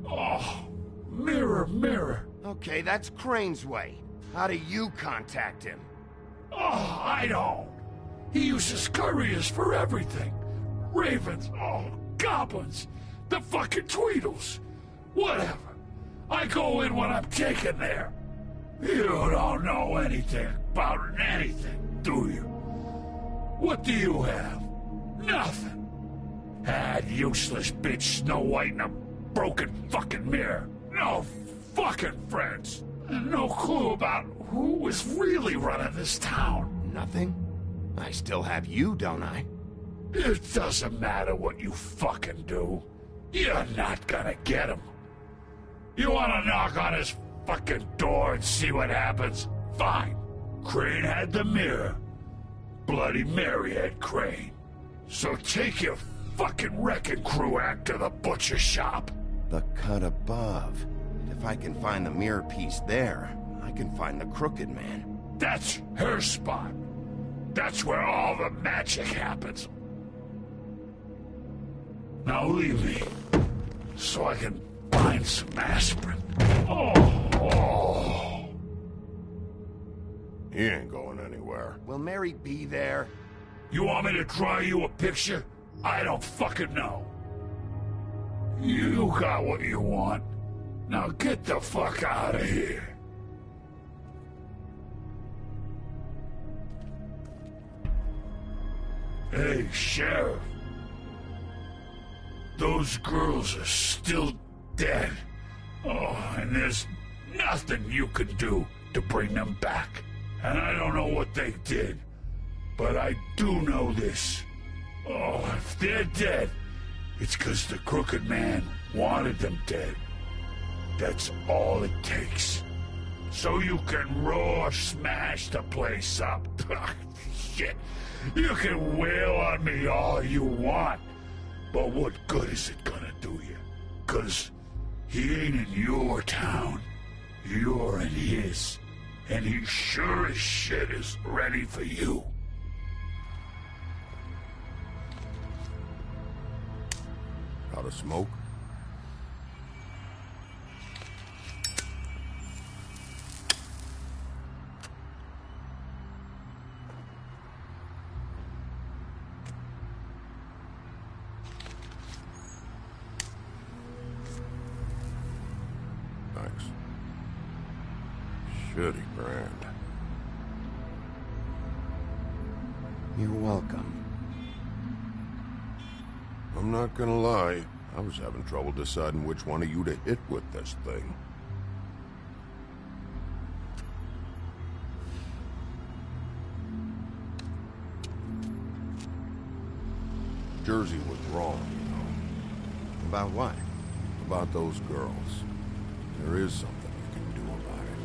Oh, mirror, mirror. Okay, that's Crane's way. How do you contact him? Oh, I don't. He uses couriers for everything. Ravens, goblins, the fucking Tweedles. Whatever. I go in when I'm taken there. You don't know anything about anything, do you? What do you have? Nothing. Had useless bitch Snow White and a broken fucking mirror. No fucking friends. And no clue about who was really running this town. Nothing? I still have you, don't I? It doesn't matter what you fucking do. You're not gonna get him. You wanna knock on his fucking door and see what happens? Fine. Crane had the mirror. Bloody Mary had Crane. So take your fucking wrecking crew act to the butcher shop. The cut above. If I can find the mirror piece there, I can find the crooked man. That's her spot. That's where all the magic happens. Now leave me, so I can find some aspirin. Oh. He ain't going anywhere. Will Mary be there? You want me to draw you a picture? I don't fucking know. You got what you want. Now get the fuck out of here. Hey, Sheriff. Those girls are still dead. Oh, and there's nothing you can do to bring them back. And I don't know what they did, but I do know this. Oh, if they're dead, it's 'cause the Crooked Man wanted them dead. That's all it takes. So you can roar smash the place up. Shit, you can wail on me all you want, but what good is it gonna do you? 'Cause he ain't in your town. You're in his. And he sure as shit is ready for you. Out of smoke? shitty brand. You're welcome. I'm not gonna lie, I was having trouble deciding which one of you to hit with this thing. Jersey was wrong, you know. About what? About those girls. There is something you can do about it.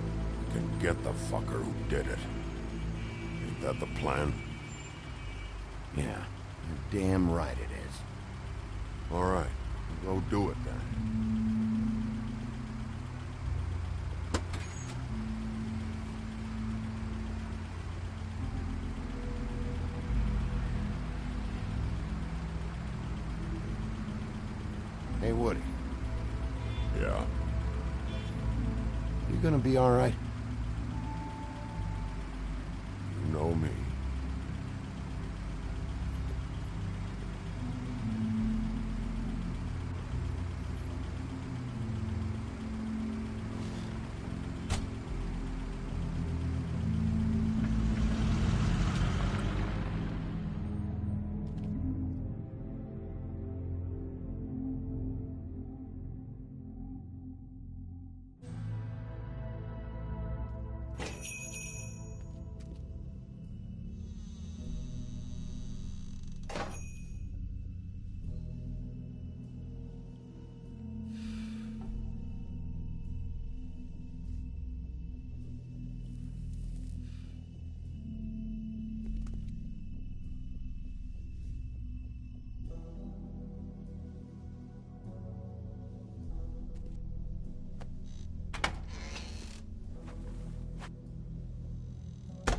You can get the fucker who did it. Ain't that the plan? Yeah, you're damn right it is. All right, go do it then. Hey, Woody. Yeah. You gonna be all right? You know me.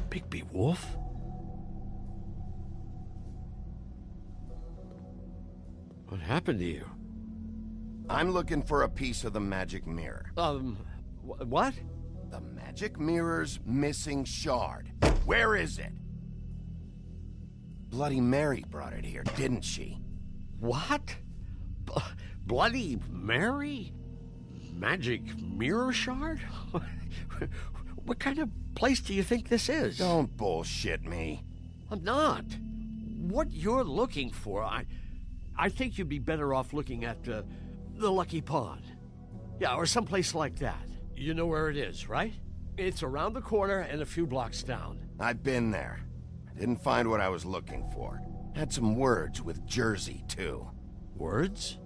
Bigby Wolf? What happened to you? I'm looking for a piece of the magic mirror. What? The magic mirror's missing shard. Where is it? Bloody Mary brought it here, didn't she? What? Bloody Mary? Magic mirror shard? What kind of place do you think this is? Don't bullshit me. I'm not. What you're looking for, I think you'd be better off looking at the Lucky Pond. Yeah, or someplace like that. You know where it is, right? It's around the corner and a few blocks down. I've been there. Didn't find what I was looking for. Had some words with Jersey, too. Words?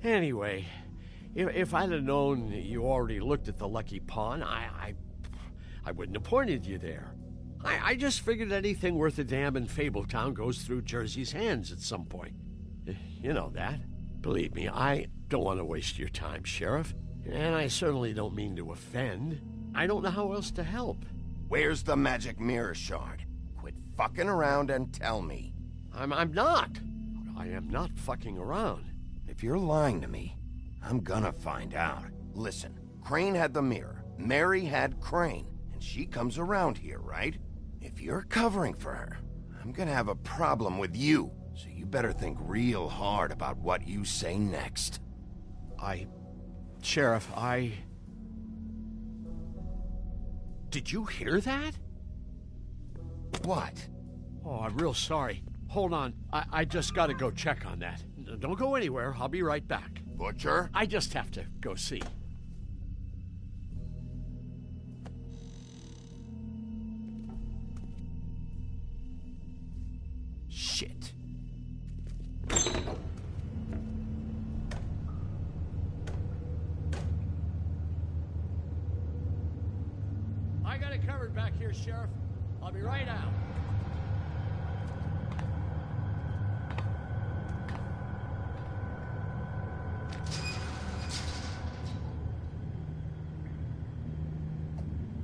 Anyway, if I'd have known you already looked at the Lucky Pond, I wouldn't have pointed you there. I just figured anything worth a damn in Fabletown goes through Jersey's hands at some point. You know that. Believe me, I don't want to waste your time, Sheriff. And I certainly don't mean to offend. I don't know how else to help. Where's the magic mirror shard? Quit fucking around and tell me. I'm not. I am not fucking around. If you're lying to me, I'm gonna find out. Listen, Crane had the mirror. Mary had Crane. And she comes around here, right? If you're covering for her, I'm gonna have a problem with you. So you better think real hard about what you say next. Sheriff, Did you hear that? What? Oh, I'm real sorry. Hold on. I just gotta go check on that. Don't go anywhere. I'll be right back. Butcher? I just have to go see. Shit. I got it covered back here, Sheriff. I'll be right out.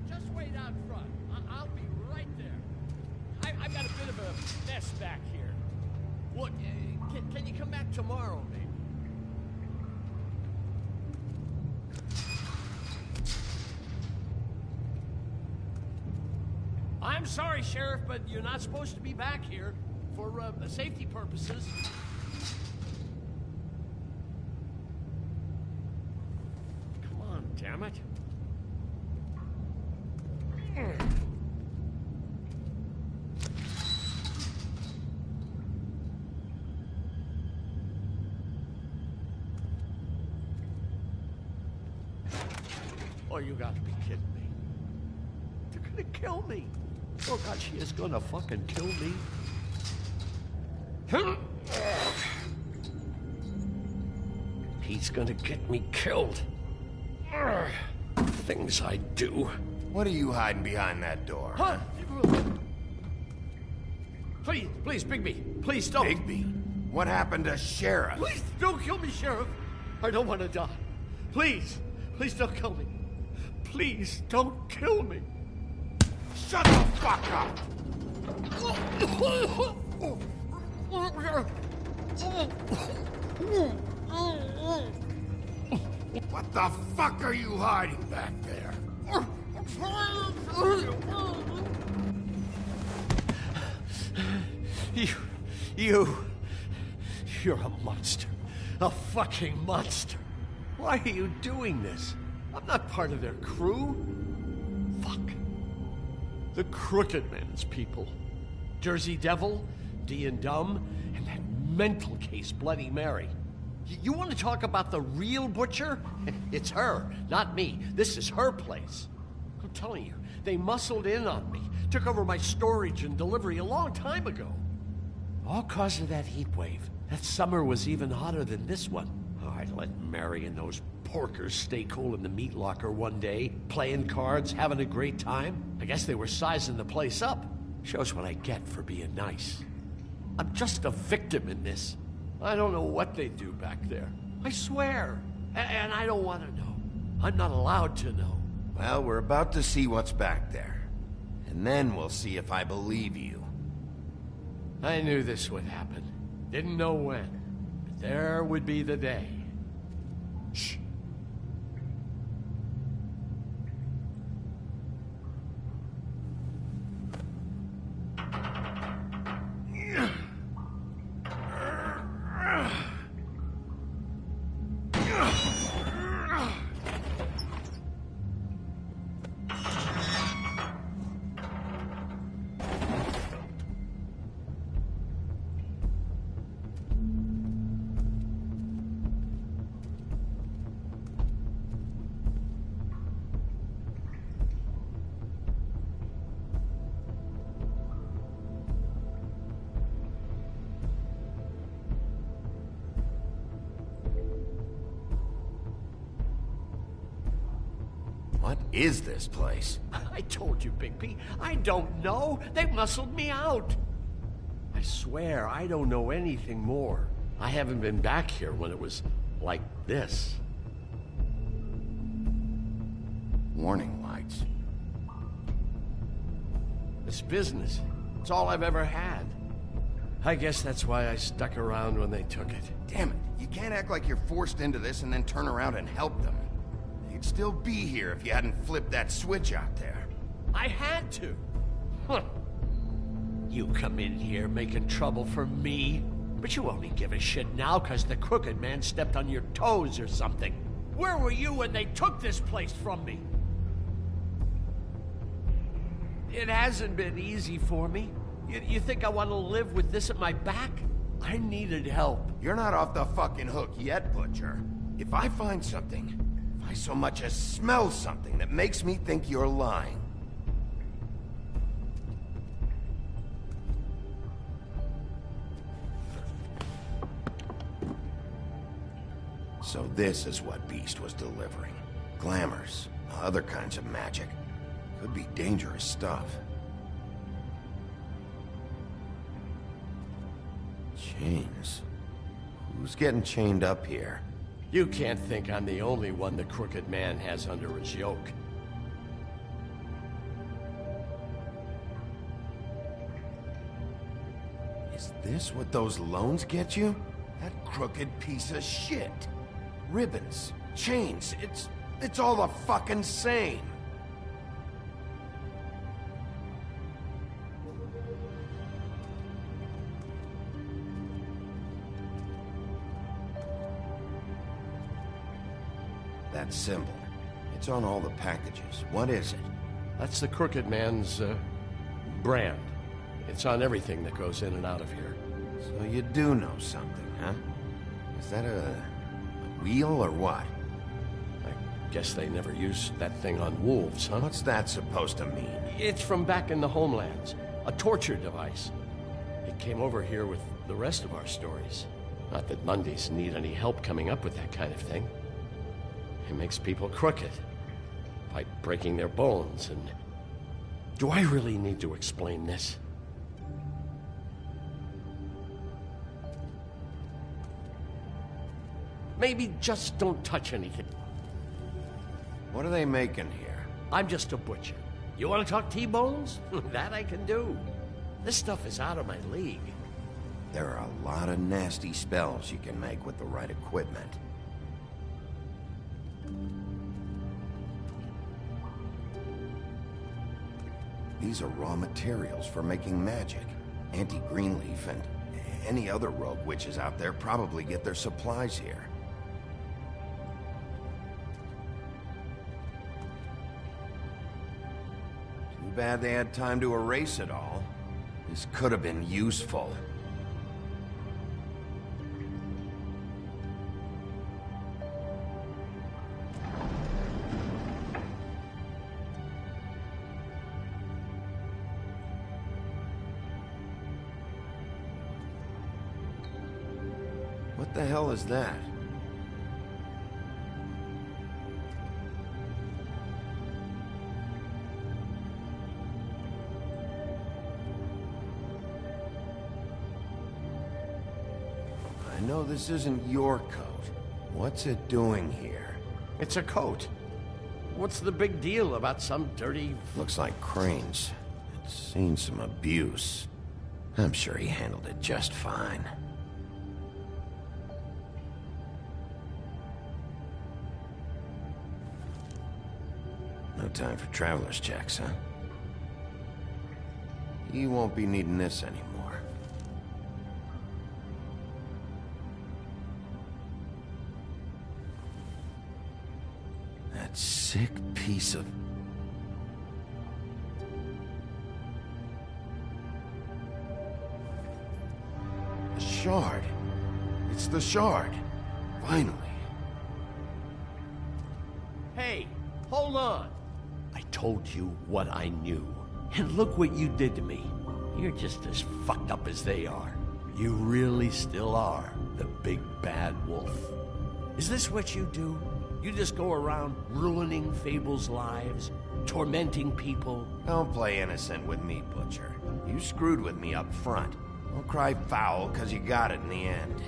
Just wait out front. I'll be right there. I've got a bit of a mess back here. Look, can you come back tomorrow, maybe? I'm sorry, Sheriff, but you're not supposed to be back here for safety purposes. Come on, damn it. Oh, you gotta be kidding me. They're gonna kill me. Oh, God, she is gonna fucking kill me. He's gonna get me killed. Things I do. What are you hiding behind that door? Huh? Please, please, Bigby. Please don't. Bigby? What happened to Sheriff? Please don't kill me, Sheriff. I don't want to die. Please, please don't kill me. Please don't kill me. Shut the fuck up! What the fuck are you hiding back there? You're a monster. A fucking monster. Why are you doing this? I'm not part of their crew. Fuck. The Crooked Man's people. Jersey Devil, D and Dumb, and that mental case Bloody Mary. You want to talk about the real butcher? It's her, not me. This is her place. I'm telling you, they muscled in on me, took over my storage and delivery a long time ago. All cause of that heat wave. That summer was even hotter than this one. Oh, I let Mary and those porkers stay cool in the meat locker one day, playing cards, having a great time. I guess they were sizing the place up. Shows what I get for being nice. I'm just a victim in this. I don't know what they do back there. I swear. And I don't want to know. I'm not allowed to know. Well, we're about to see what's back there. And then we'll see if I believe you. I knew this would happen. Didn't know when. But there would be the day. Shh. What is this place? I told you, Bigby. I don't know. They muscled me out. I swear, I don't know anything more. I haven't been back here when it was like this. Warning lights. This business, it's all I've ever had. I guess that's why I stuck around when they took it. Damn it, you can't act like you're forced into this and then turn around and help them. You'd still be here if you hadn't flipped that switch out there. I had to. Huh. You come in here making trouble for me, but you only give a shit now because the Crooked Man stepped on your toes or something. Where were you when they took this place from me? It hasn't been easy for me. You think I want to live with this at my back? I needed help. You're not off the fucking hook yet, Butcher. If I find something, if I so much as smell something that makes me think you're lying. So this is what Beast was delivering. Glamours, other kinds of magic. Could be dangerous stuff. Chains. Who's getting chained up here? You can't think I'm the only one the Crooked Man has under his yoke. Is this what those loans get you? That crooked piece of shit. Ribbons, chains, it's all the fucking same. That symbol. It's on all the packages. What is it? That's the Crooked Man's, brand. It's on everything that goes in and out of here. So you do know something, huh? Is that a wheel or what? I Guess they never used that thing on wolves, huh? What's that supposed to mean? It's from back in the homelands. A torture device. It came over here with the rest of our stories. Not that Mundies need any help coming up with that kind of thing. It makes people crooked. By breaking their bones and... Do I really need to explain this? Maybe just don't touch anything. What are they making here? I'm just a butcher. You want to talk T-bones? That I can do. This stuff is out of my league. There are a lot of nasty spells you can make with the right equipment. These are raw materials for making magic. Auntie Greenleaf and any other rogue witches out there probably get their supplies here. Too bad they had time to erase it all. This could have been useful. What the hell is that? I know this isn't your coat. What's it doing here? It's a coat. What's the big deal about some dirty... Looks like Crane's. It's seen some abuse. I'm sure he handled it just fine. No time for traveler's checks, huh? You won't be needing this anymore. That sick piece of... The shard. It's the shard. Finally. Hey, hold on. I told you what I knew. And look what you did to me. You're just as fucked up as they are. You really still are the big bad wolf. Is this what you do? You just go around ruining Fable's lives, tormenting people? Don't play innocent with me, Butcher. You screwed with me up front. Don't cry foul because you got it in the end.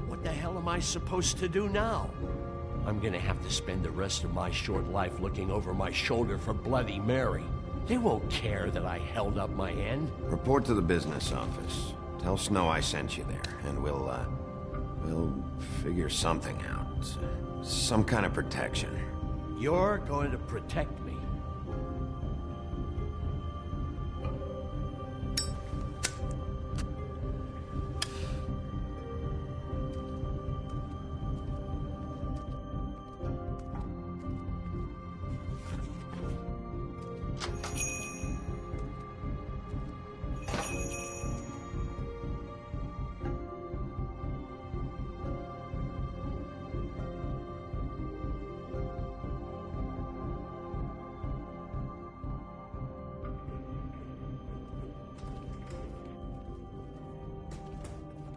What the hell am I supposed to do now? I'm gonna have to spend the rest of my short life looking over my shoulder for Bloody Mary. They won't care that I held up my end. Report to the business office. Tell Snow I sent you there, and we'll figure something out. Some kind of protection. You're going to protect me.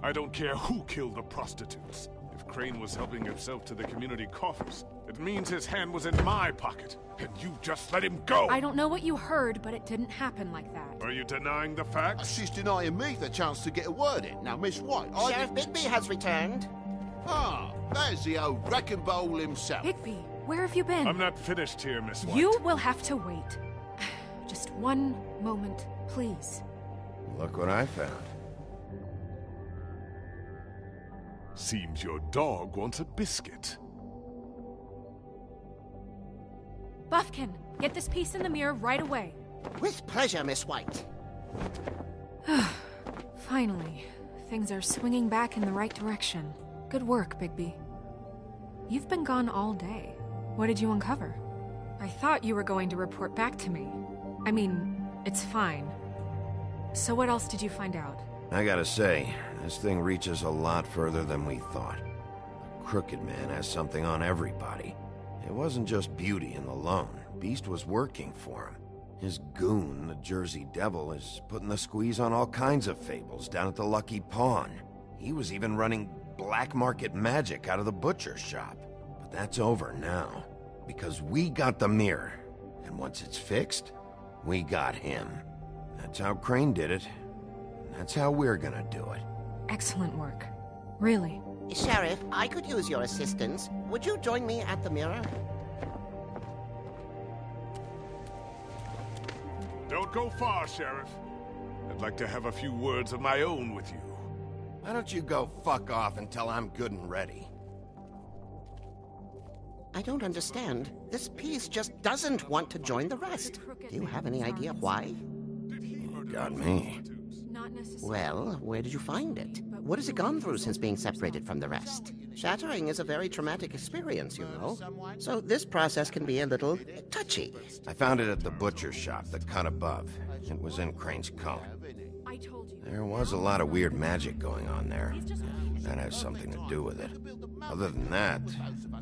I don't care who killed the prostitutes. If Crane was helping himself to the community coffers, it means his hand was in my pocket, and you just let him go! I don't know what you heard, but it didn't happen like that. Are you denying the facts? She's denying me the chance to get a word in. Now, Miss White, Sheriff Bigby has returned. Ah, there's the old wrecking bowl himself. Bigby, where have you been? I'm not finished here, Miss White. You will have to wait. Just one moment, please. Look what I found. Seems your dog wants a biscuit. Buffkin, get this piece in the mirror right away. With pleasure, Miss White. Finally, things are swinging back in the right direction. Good work, Bigby. You've been gone all day. What did you uncover? I thought you were going to report back to me. I mean, it's fine. So what else did you find out? I gotta say, this thing reaches a lot further than we thought. The Crooked Man has something on everybody. It wasn't just beauty in the loan. Beast was working for him. His goon, the Jersey Devil, is putting the squeeze on all kinds of fables down at the Lucky Pawn. He was even running black market magic out of the butcher shop. But that's over now, because we got the mirror. And once it's fixed, we got him. That's how Crane did it. That's how we're gonna do it. Excellent work. Really. Sheriff, I could use your assistance. Would you join me at the mirror? Don't go far, Sheriff. I'd like to have a few words of my own with you. Why don't you go fuck off until I'm good and ready? I don't understand. This piece just doesn't want to join the rest. Do you have any idea why? You got me. Well, where did you find it? What has it gone through since being separated from the rest? Shattering is a very traumatic experience, you know. So this process can be a little touchy. I found it at the butcher shop, the cut above. It was in Crane's coat. There was a lot of weird magic going on there. That has something to do with it. Other than that,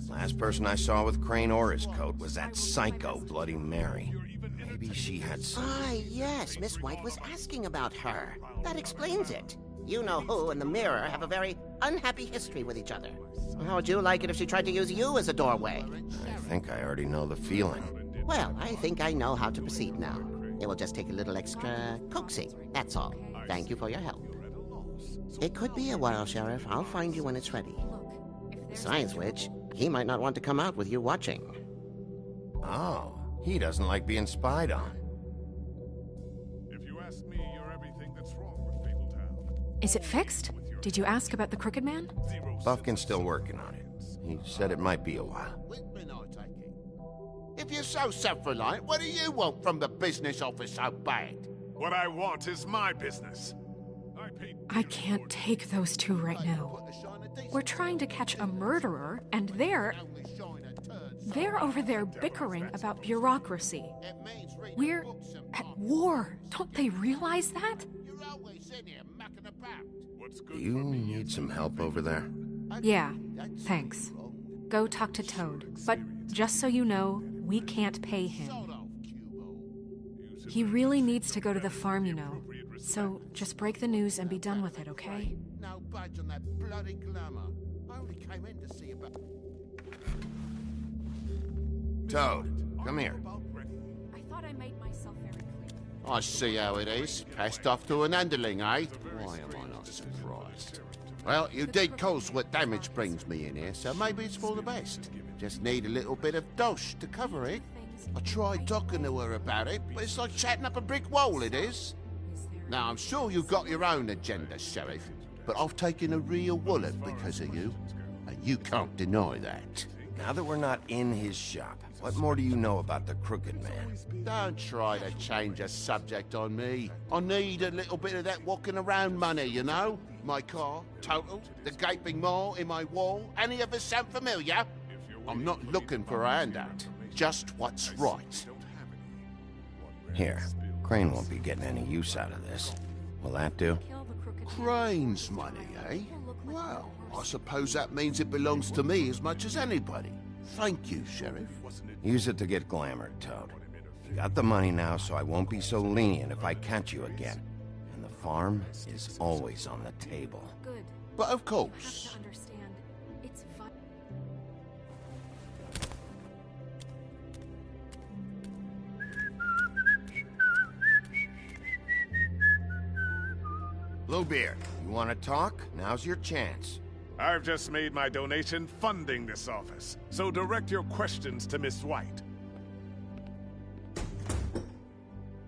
last person I saw with Crane or his coat was that psycho Bloody Mary. Maybe she had some... Ah, yes, Miss White was asking about her. That explains it. You know who and the mirror have a very unhappy history with each other. How would you like it if she tried to use you as a doorway? I think I already know the feeling. Well, I think I know how to proceed now. It will just take a little extra coaxing, that's all. Thank you for your help. It could be a while, Sheriff. I'll find you when it's ready. Besides which, he might not want to come out with you watching. Oh, he doesn't like being spied on. If you ask me, you're everything that's wrong with Fabletown. Is it fixed? Did you ask about the Crooked Man? Buffkin's still working on it. He said it might be a while. If you're so self-reliant, what do you want from the business office so bad? What I want is my business. I can't take those two right now. We're trying to catch a murderer, and they're over there bickering about bureaucracy. We're at war. Don't they realize that? Do you need some help over there? Yeah, thanks. Go talk to Toad. But just so you know, we can't pay him. He really needs to go to the farm, you know. So just break the news and be done with it, okay? No budge on that bloody glamour. I only came in to see about... Toad, come here. I thought I made myself very clear. I see how it is. Passed off to an underling, eh? Why am I not surprised? Well, you did cause what damage brings me in here, so maybe it's for the best. Just need a little bit of dosh to cover it. I tried talking to her about it, but it's like chatting up a brick wall, it is. Now, I'm sure you've got your own agenda, Sheriff, but I've taken a real wallet because of you, and you can't deny that. Now that we're not in his shop, what more do you know about the Crooked Man? Don't try to change a subject on me. I need a little bit of that walking around money, you know? My car, total, the gaping maw in my wall. Any of us sound familiar? I'm not looking for a handout, just what's right. Here, Crane won't be getting any use out of this. Will that do? Crane's money, eh? Well, I suppose that means it belongs to me as much as anybody. Thank you, Sheriff. Use it to get glamored, Toad. You got the money now, so I won't be so lenient if I catch you again. And the farm is always on the table. Good. But of course. You have to understand, it's Bluebeard, you want to talk? Now's your chance. I've just made my donation funding this office, so direct your questions to Miss White.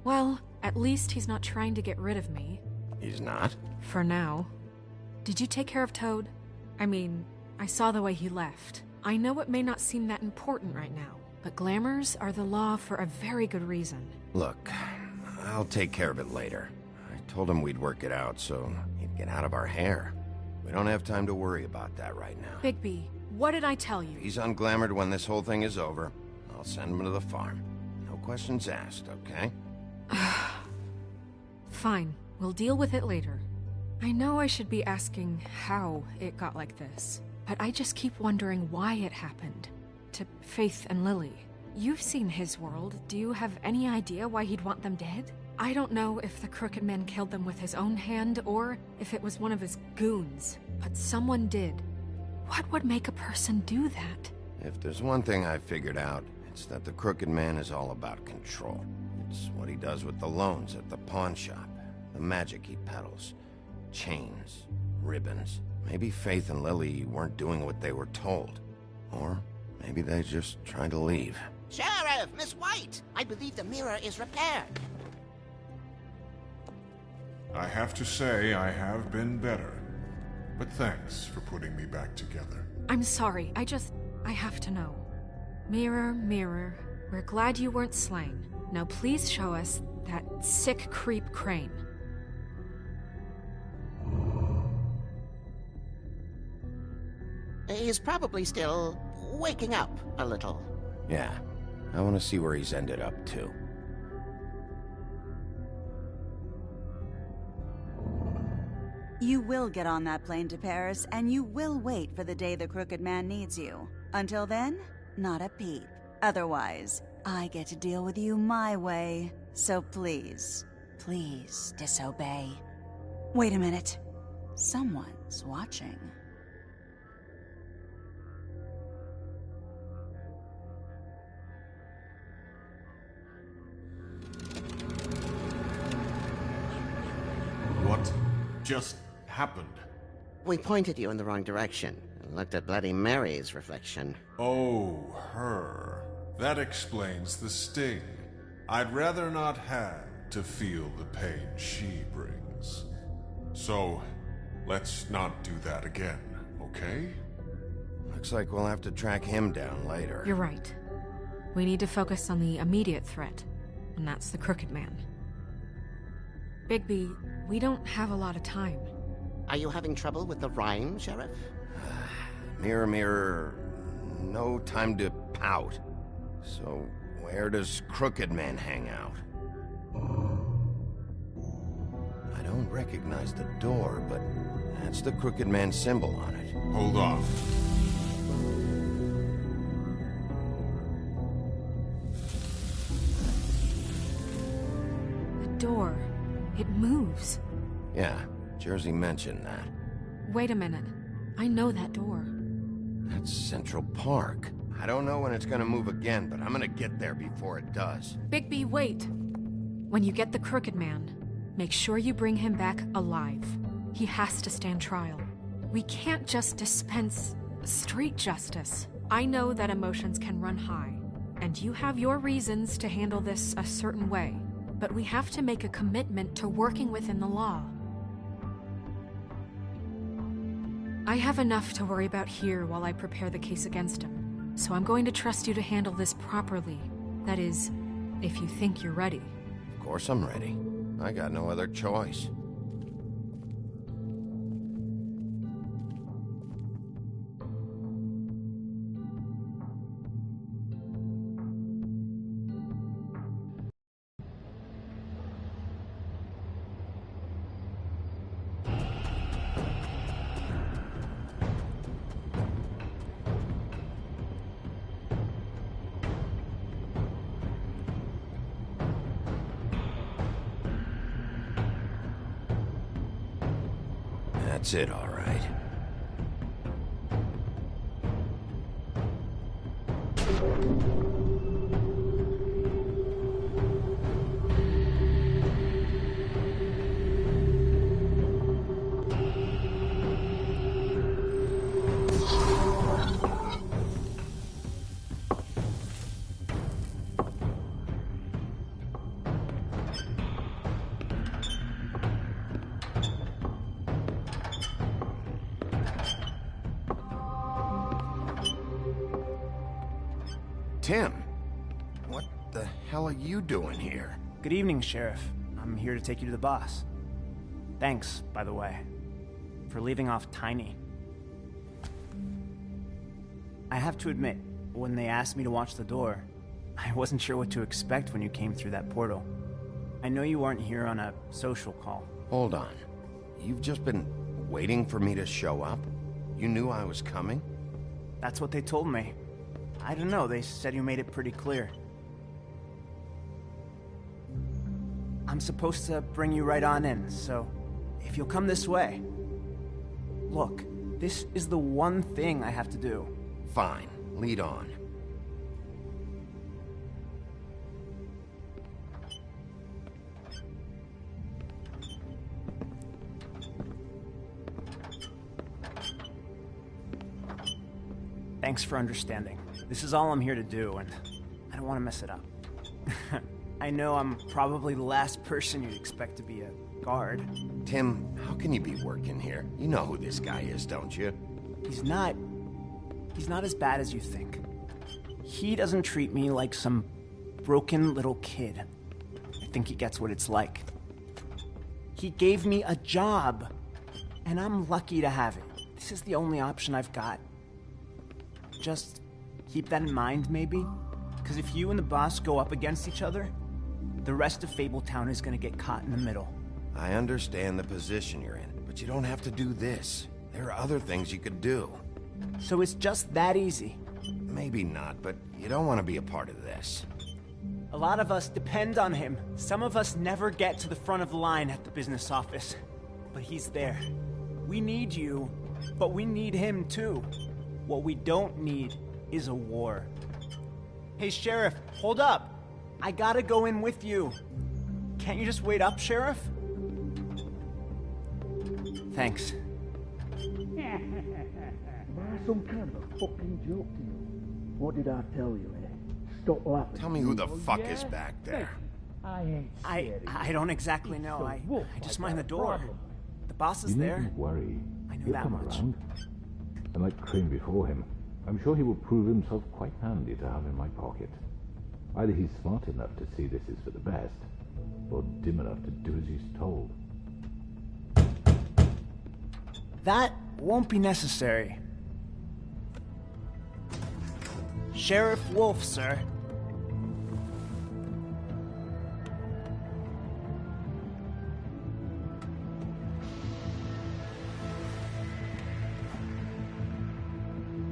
Well, at least he's not trying to get rid of me. He's not? For now. Did you take care of Toad? I mean, I saw the way he left. I know it may not seem that important right now, but glamours are the law for a very good reason. Look, I'll take care of it later. I told him we'd work it out, so he'd get out of our hair. We don't have time to worry about that right now. Bigby, what did I tell you? He's unglamored when this whole thing is over. I'll send him to the farm. No questions asked, okay? Fine, we'll deal with it later. I know I should be asking how it got like this, but I just keep wondering why it happened. to Faith and Lily. You've seen his world. Do you have any idea why he'd want them dead? I don't know if the Crooked Man killed them with his own hand or if it was one of his goons, but someone did. What would make a person do that? If there's one thing I figured out, it's that the Crooked Man is all about control. It's what he does with the loans at the pawn shop, the magic he peddles, chains, ribbons. Maybe Faith and Lily weren't doing what they were told. Or maybe they just tried to leave. Sheriff, Miss White! I believe the mirror is repaired. I have to say I have been better. But thanks for putting me back together. I'm sorry, I have to know. Mirror, mirror, we're glad you weren't slain. Now please show us that sick creep Crane. He's probably still waking up a little. Yeah, I want to see where he's ended up, too. You will get on that plane to Paris, and you will wait for the day the Crooked Man needs you. Until then, not a peep. Otherwise, I get to deal with you my way. So please, please disobey. Wait a minute. Someone's watching. What just happened? We pointed you in the wrong direction and looked at Bloody Mary's reflection. Oh, her. That explains the sting. I'd rather not have to feel the pain she brings. So, let's not do that again, okay? Looks like we'll have to track him down later. You're right. We need to focus on the immediate threat, and that's the Crooked Man. Bigby, we don't have a lot of time. Are you having trouble with the rhyme, Sheriff? Mirror, mirror, no time to pout. So, where does Crooked Man hang out? I don't recognize the door, but that's the Crooked Man symbol on it. Hold on. The door. It moves. Yeah, Jersey mentioned that. Wait a minute. I know that door. That's Central Park. I don't know when it's gonna move again, but I'm gonna get there before it does. Bigby, wait. When you get the Crooked Man, make sure you bring him back alive. He has to stand trial. We can't just dispense street justice. I know that emotions can run high, and you have your reasons to handle this a certain way, but we have to make a commitment to working within the law. I have enough to worry about here while I prepare the case against him, so I'm going to trust you to handle this properly. That is, if you think you're ready. Of course I'm ready. I got no other choice. That's it, all right. Tim, what the hell are you doing here? Good evening, Sheriff. I'm here to take you to the boss. Thanks, by the way, for leaving off Tiny. I have to admit, when they asked me to watch the door, I wasn't sure what to expect when you came through that portal. I know you weren't here on a social call. Hold on. You've just been waiting for me to show up? You knew I was coming? That's what they told me. I don't know, they said you made it pretty clear. I'm supposed to bring you right on in, so if you'll come this way. Look, this is the one thing I have to do. Fine, lead on. Thanks for understanding. This is all I'm here to do, and I don't want to mess it up. I know I'm probably the last person you'd expect to be a guard. Tim, how can you be working here? You know who this guy is, don't you? He's not as bad as you think. He doesn't treat me like some broken little kid. I think he gets what it's like. He gave me a job, and I'm lucky to have it. This is the only option I've got. Just keep that in mind, maybe? Because if you and the boss go up against each other, the rest of Fabletown is gonna get caught in the middle. I understand the position you're in, but you don't have to do this. There are other things you could do. So it's just that easy? Maybe not, but you don't want to be a part of this. A lot of us depend on him. Some of us never get to the front of the line at the business office. But he's there. We need you, but we need him too. What we don't need is a war. Hey, Sheriff, hold up. I gotta go in with you. Can't you just wait up, Sheriff? Thanks. Some kind of a fucking joke to you. What did I tell you, eh? Stop laughing. Tell me who the fuck is back there. I ain't scared. I don't exactly know. I just mind the door. The boss is You there. needn't worry. I know He'll that come much. around. And like Crane before him, I'm sure he will prove himself quite handy to have in my pocket. Either he's smart enough to see this is for the best, or dim enough to do as he's told. That won't be necessary. Sheriff Wolf, sir.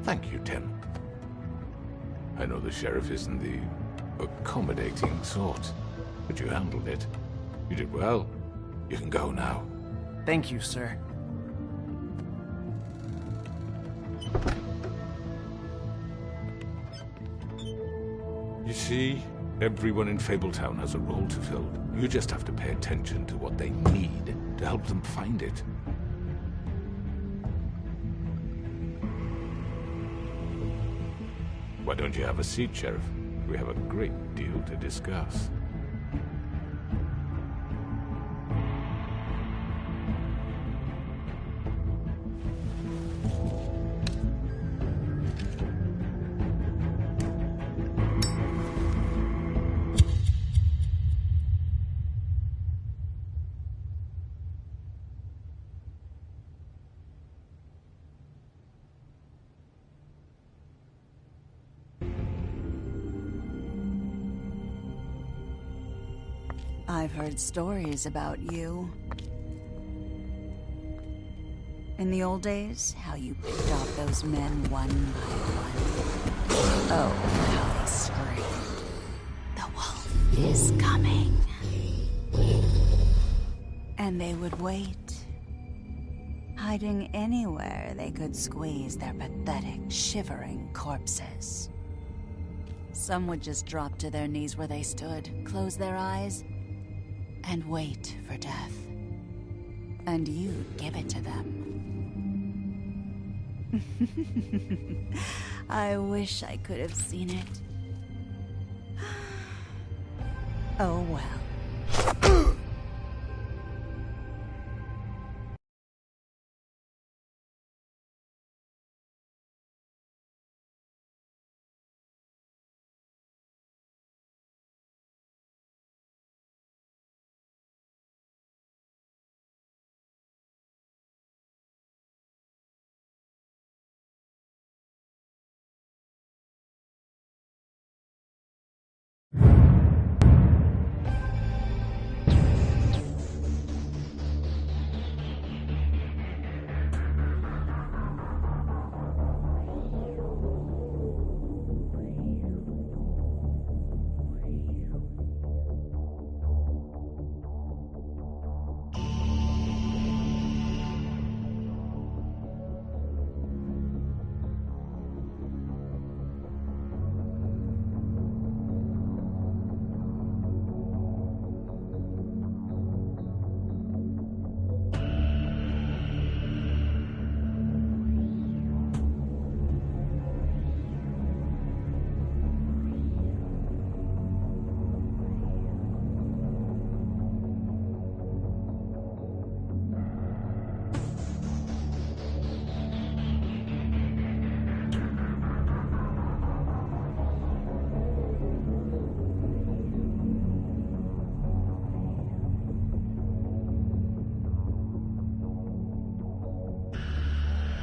Thank you, Tim. I know the sheriff isn't the accommodating sort, but you handled it. You did well. You can go now. Thank you, sir. You see, everyone in Fabletown has a role to fill. You just have to pay attention to what they need to help them find it. Why don't you have a seat, Sheriff? We have a great deal to discuss. I've heard stories about you. In the old days, how you picked off those men one by one. Oh, how they screamed. The wolf is coming. And they would wait, hiding anywhere they could squeeze their pathetic, shivering corpses. Some would just drop to their knees where they stood, close their eyes, and wait for death. And you'd give it to them. I wish I could have seen it. Oh well.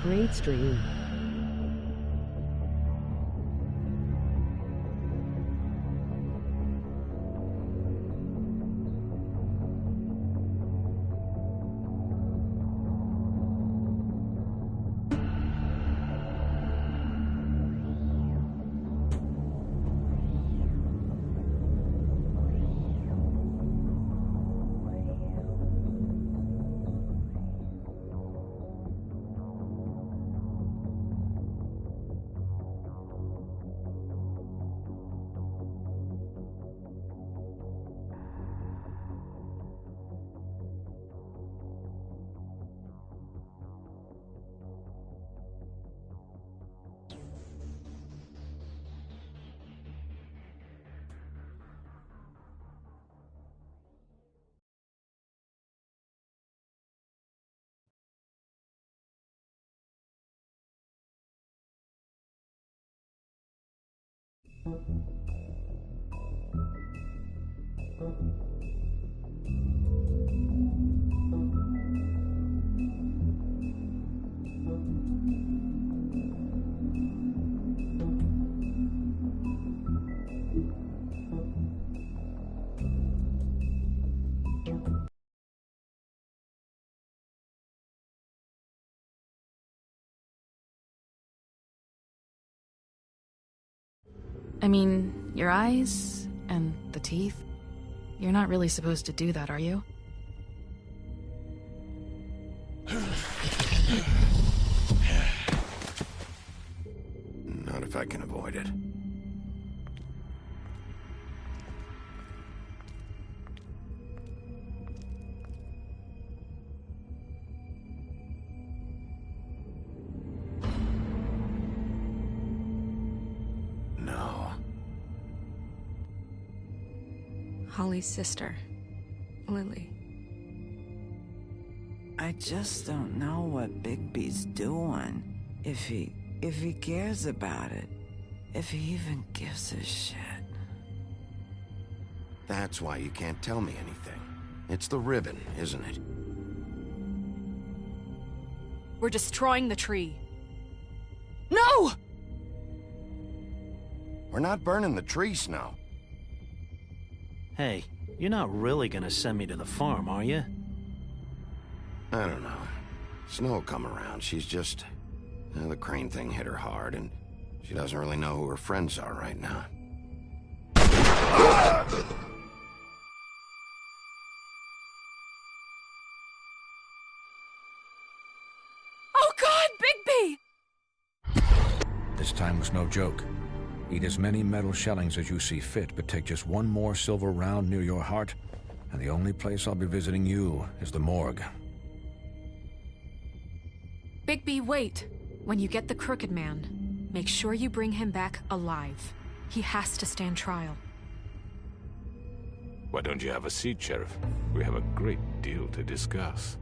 Great stream. I mean, your eyes and the teeth. You're not really supposed to do that, are you? Not if I can avoid it. Holly's sister, Lily. I just don't know what Bigby's doing. If he cares about it. If he even gives a shit. That's why you can't tell me anything. It's the ribbon, isn't it? We're destroying the tree. No! We're not burning the tree, Snow. Hey, you're not really gonna send me to the farm, are you? I don't know. Snow will come around. She's just... the Crane thing hit her hard, and she doesn't really know who her friends are right now. Oh God, Bigby! This time was no joke. Eat as many metal shellings as you see fit, but take just one more silver round near your heart, and the only place I'll be visiting you is the morgue. Bigby, wait. When you get the Crooked Man, make sure you bring him back alive. He has to stand trial. Why don't you have a seat, Sheriff? We have a great deal to discuss.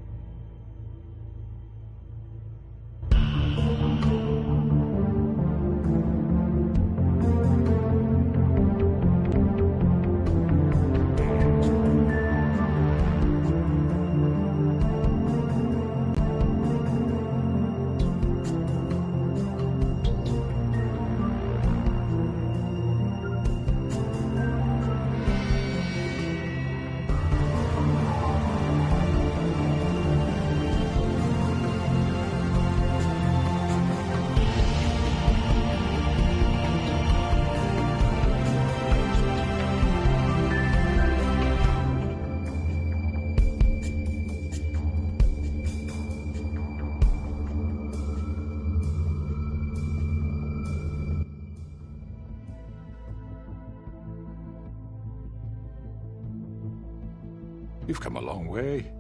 You've come a long way.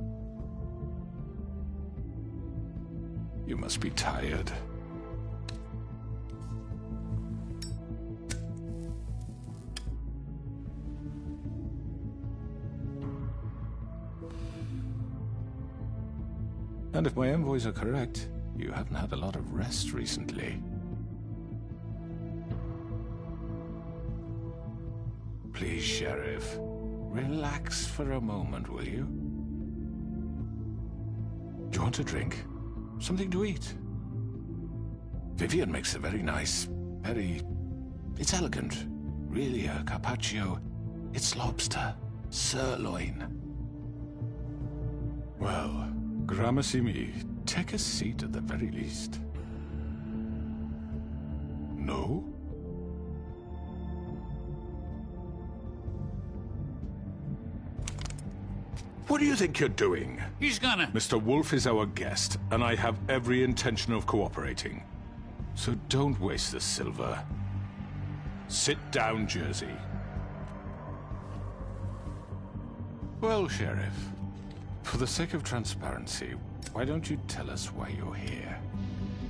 You must be tired. And if my envoys are correct, you haven't had a lot of rest recently. Please, Sheriff, relax for a moment, will you? Do you want a drink? Something to eat? Vivian makes a very nice, it's elegant. Really a carpaccio. It's lobster. Sirloin. Well, gramercy me. Take a seat at the very least. No? What do you think you're doing? He's gonna... Mr. Wolf is our guest, and I have every intention of cooperating. So don't waste the silver. Sit down, Jersey. Well, Sheriff, for the sake of transparency, why don't you tell us why you're here?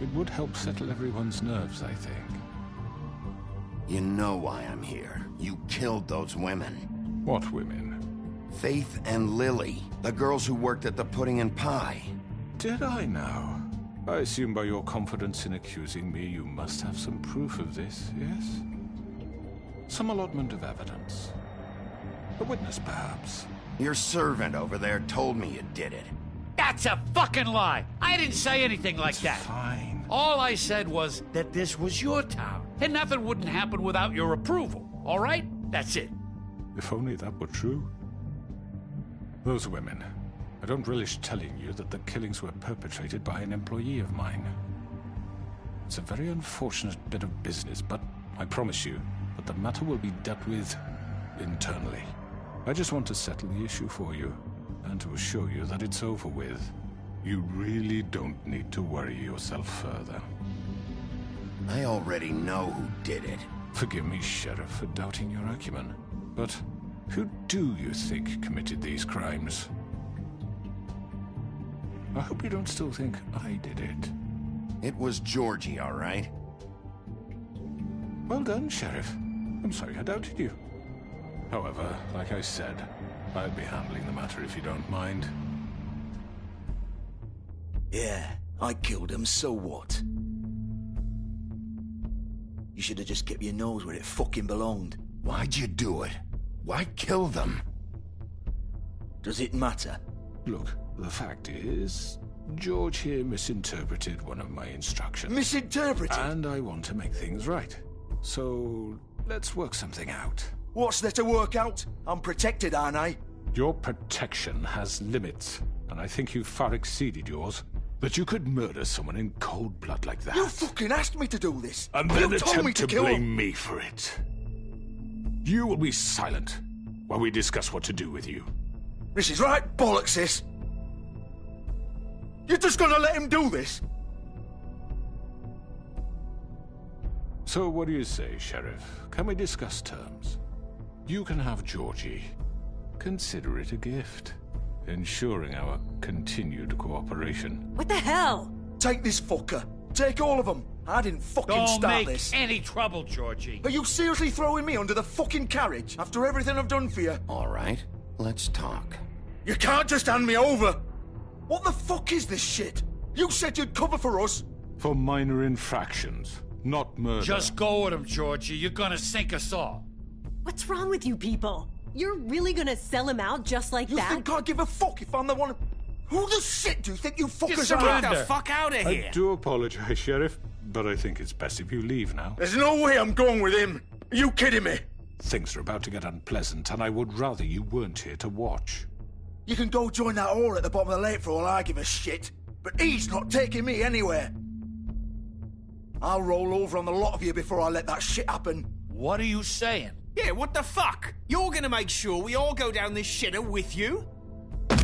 It would help settle everyone's nerves, I think. You know why I'm here. You killed those women. What women? Faith and Lily, the girls who worked at the Pudding and Pie. Did I now? I assume by your confidence in accusing me, you must have some proof of this, yes? Some allotment of evidence. A witness, perhaps. Your servant over there told me you did it. That's a fucking lie! I didn't say anything like that. Fine. All I said was that this was your town, and nothing wouldn't happen without your approval, all right? That's it. If only that were true. Those women. I don't relish telling you that the killings were perpetrated by an employee of mine. It's a very unfortunate bit of business, but I promise you that the matter will be dealt with internally. I just want to settle the issue for you, and to assure you that it's over with. You really don't need to worry yourself further. I already know who did it. Forgive me, Sheriff, for doubting your acumen, but who do you think committed these crimes? I hope you don't still think I did it. It was Georgie, all right? Well done, Sheriff. I'm sorry I doubted you. However, like I said, I'll be handling the matter if you don't mind. Yeah, I killed him, so what? You should have just kept your nose where it fucking belonged. Why'd you do it? Why kill them? Does it matter? Look, the fact is, George here misinterpreted one of my instructions. Misinterpreted? And I want to make things right. So, let's work something out. What's there to work out? I'm protected, aren't I? Your protection has limits, and I think you've far exceeded yours. That you could murder someone in cold blood like that. You fucking asked me to do this! And then you told me attempt to kill blame him. me for it. You will be silent while we discuss what to do with you. This is right bollocks, this! You're just gonna let him do this? So what do you say, Sheriff? Can we discuss terms? You can have Georgie. Consider it a gift, ensuring our continued cooperation. What the hell? Take this fucker. Take all of them. I didn't fucking Don't start make this. any trouble, Georgie. Are you seriously throwing me under the fucking carriage after everything I've done for you? All right, let's talk. You can't just hand me over. What the fuck is this shit? You said you'd cover for us. For minor infractions, not murder. Just go with him, Georgie. You're gonna sink us all. What's wrong with you people? You're really gonna sell him out just like that? You think I give a fuck if I'm the one... Who the shit do you think you fuckers Get are? the fuck out of here! I do apologize, Sheriff, but I think it's best if you leave now. There's no way I'm going with him. Are you kidding me? Things are about to get unpleasant, and I would rather you weren't here to watch. You can go join that whore at the bottom of the lake for all I give a shit. But he's not taking me anywhere. I'll roll over on the lot of you before I let that shit happen. What are you saying? Yeah, what the fuck? You're gonna make sure we all go down this shitter with you?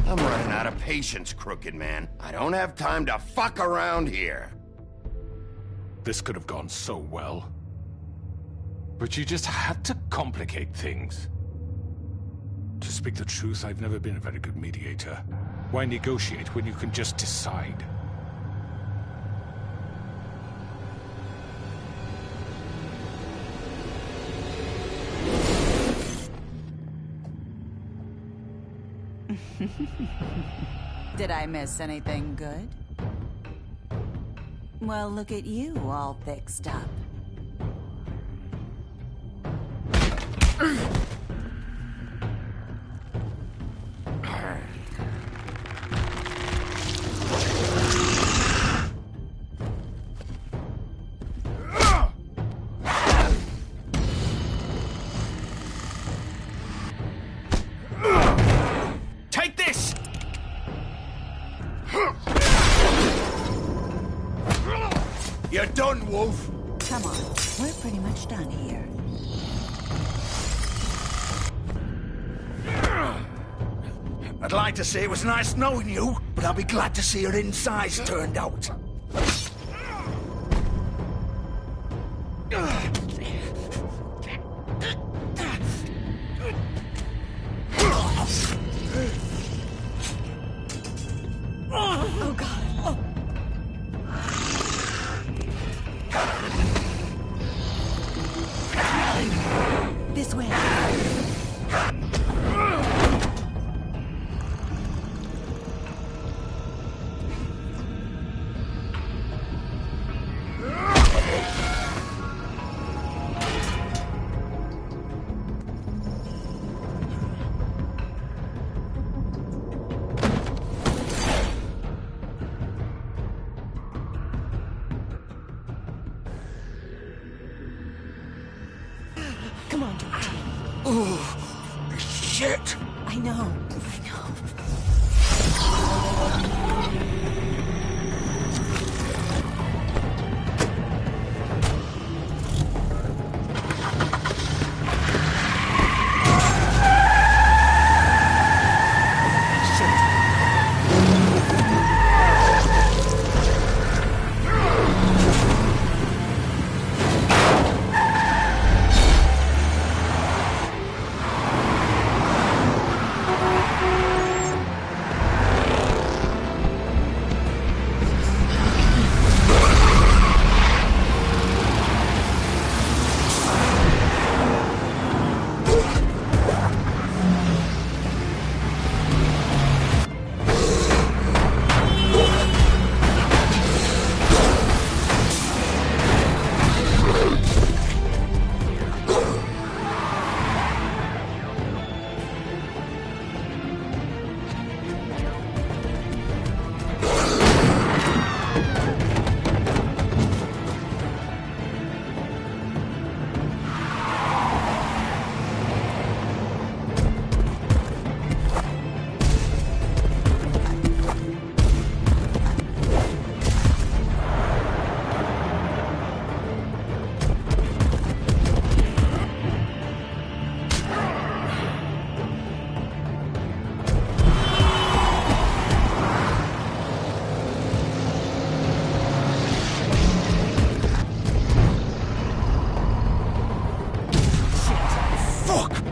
I'm running out of patience, Crooked Man. I don't have time to fuck around here. This could have gone so well. But you just had to complicate things. To speak the truth, I've never been a very good mediator. Why negotiate when you can just decide? Did I miss anything good? Well, look at you, all fixed up. You're done, Wolf. Come on, we're pretty much done here. I'd like to say it was nice knowing you, but I'll be glad to see your insides turned out. Oh, God. Oh. This way. Come on. Oh, shit. I know.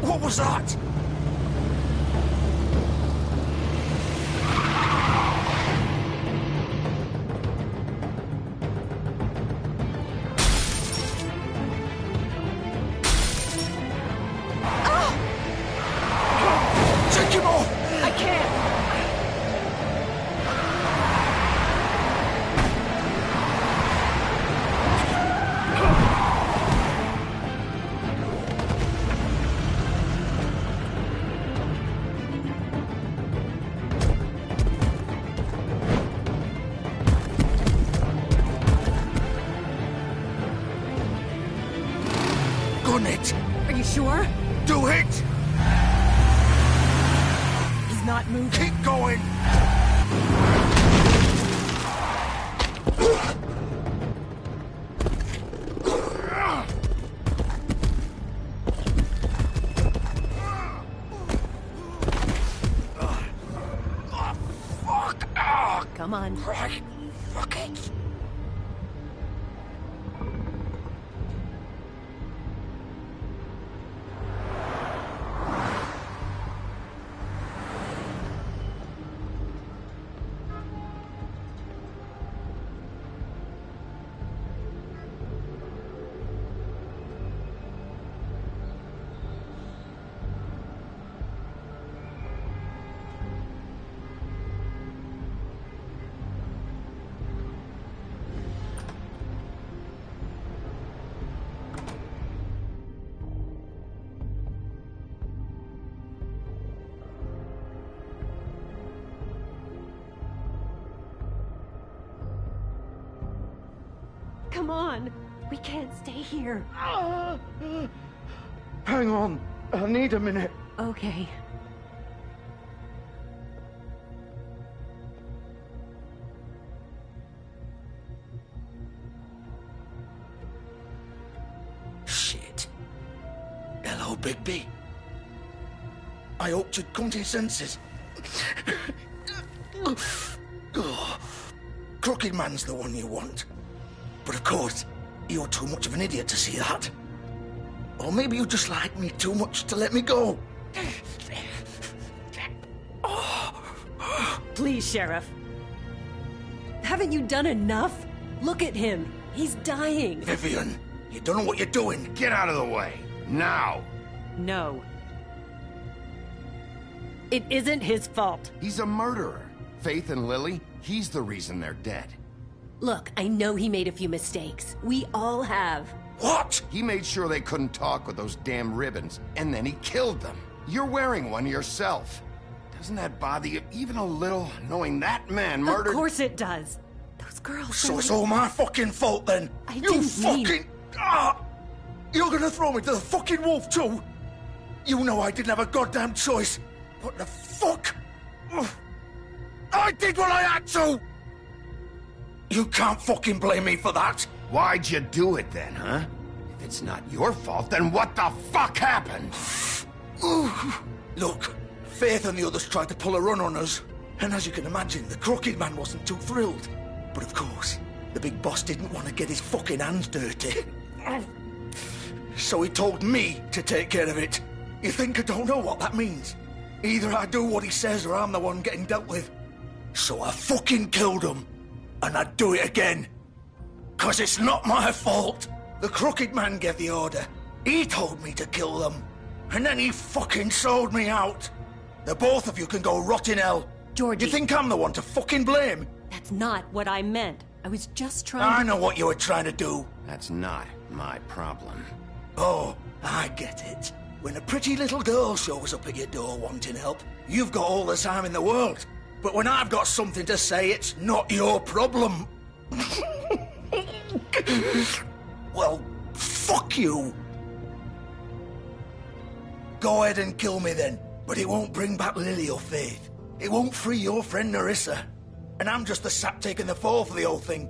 What was that? Take him off! I can't. Gun it! Are you sure? Do it! He's not moving. Keep going! Come on. Right. Fuck it. Come on. We can't stay here. Hang on. I need a minute. Okay. Oh, Bigby. I hoped you'd come to your senses. Oh, Crooked Man's the one you want. But of course, you're too much of an idiot to see that. Or maybe you just like me too much to let me go. Please, Sheriff. Haven't you done enough? Look at him. He's dying. Vivian, you don't know what you're doing. Get out of the way. Now. No. It isn't his fault. He's a murderer. Faith and Lily, he's the reason they're dead. Look, I know he made a few mistakes. We all have. What? He made sure they couldn't talk with those damn ribbons, and then he killed them. You're wearing one yourself. Doesn't that bother you even a little, knowing that man murdered... Of course it does. Those girls... So it's all my fucking fault then? You fucking... You're gonna throw me to the fucking wolf too? You know I didn't have a goddamn choice. What the fuck? I did what I had to! You can't fucking blame me for that. Why'd you do it then, huh? If it's not your fault, then what the fuck happened? Look, Faith and the others tried to pull a run on us. And as you can imagine, the Crooked Man wasn't too thrilled. But of course, the big boss didn't want to get his fucking hands dirty. So he told me to take care of it. You think I don't know what that means? Either I do what he says or I'm the one getting dealt with. So I fucking killed him. And I'd do it again. 'Cause it's not my fault. The Crooked Man gave the order. He told me to kill them. And then he fucking sold me out. The both of you can go rot in hell. Georgie. You think I'm the one to fucking blame? That's not what I meant. I was just trying to... I know what you were trying to do. That's not my problem. Oh, I get it. When a pretty little girl shows up at your door wanting help, you've got all the time in the world. But when I've got something to say, it's not your problem. Well, fuck you. Go ahead and kill me then, but it won't bring back Lily or Faith. It won't free your friend Nerissa. And I'm just the sap taking the fall for the whole thing.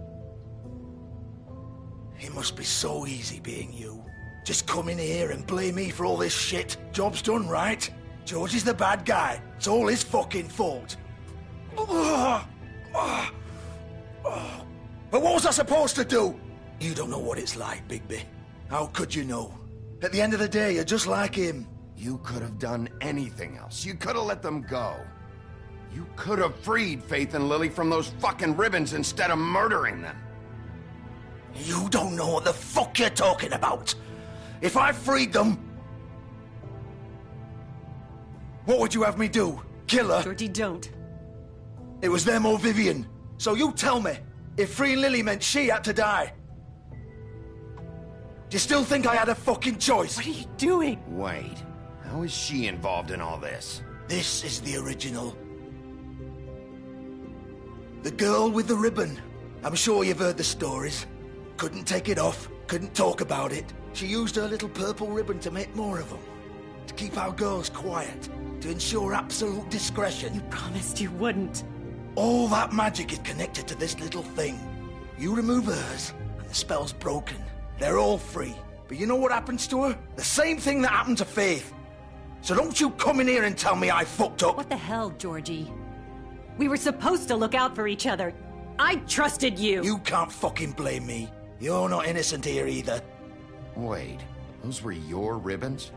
It must be so easy being you. Just come in here and blame me for all this shit. Job's done, right? George is the bad guy. It's all his fucking fault. But what was I supposed to do? You don't know what it's like, Bigby. How could you know? At the end of the day, you're just like him. You could have done anything else. You could have let them go. You could have freed Faith and Lily from those fucking ribbons instead of murdering them. You don't know what the fuck you're talking about. If I freed them... What would you have me do? Kill her? Georgie, don't. It was them or Vivian. So you tell me, if freeing Lily meant she had to die. Do you still think I had a fucking choice? What are you doing? Wait, how is she involved in all this? This is the original. The girl with the ribbon. I'm sure you've heard the stories. Couldn't take it off, couldn't talk about it. She used her little purple ribbon to make more of them. To keep our girls quiet. To ensure absolute discretion. You promised you wouldn't. All that magic is connected to this little thing. You remove hers, and the spell's broken. They're all free. But you know what happens to her? The same thing that happened to Faith. So don't you come in here and tell me I fucked up. What the hell, Georgie? We were supposed to look out for each other. I trusted you. You can't fucking blame me. You're not innocent here either. Wait, those were your ribbons?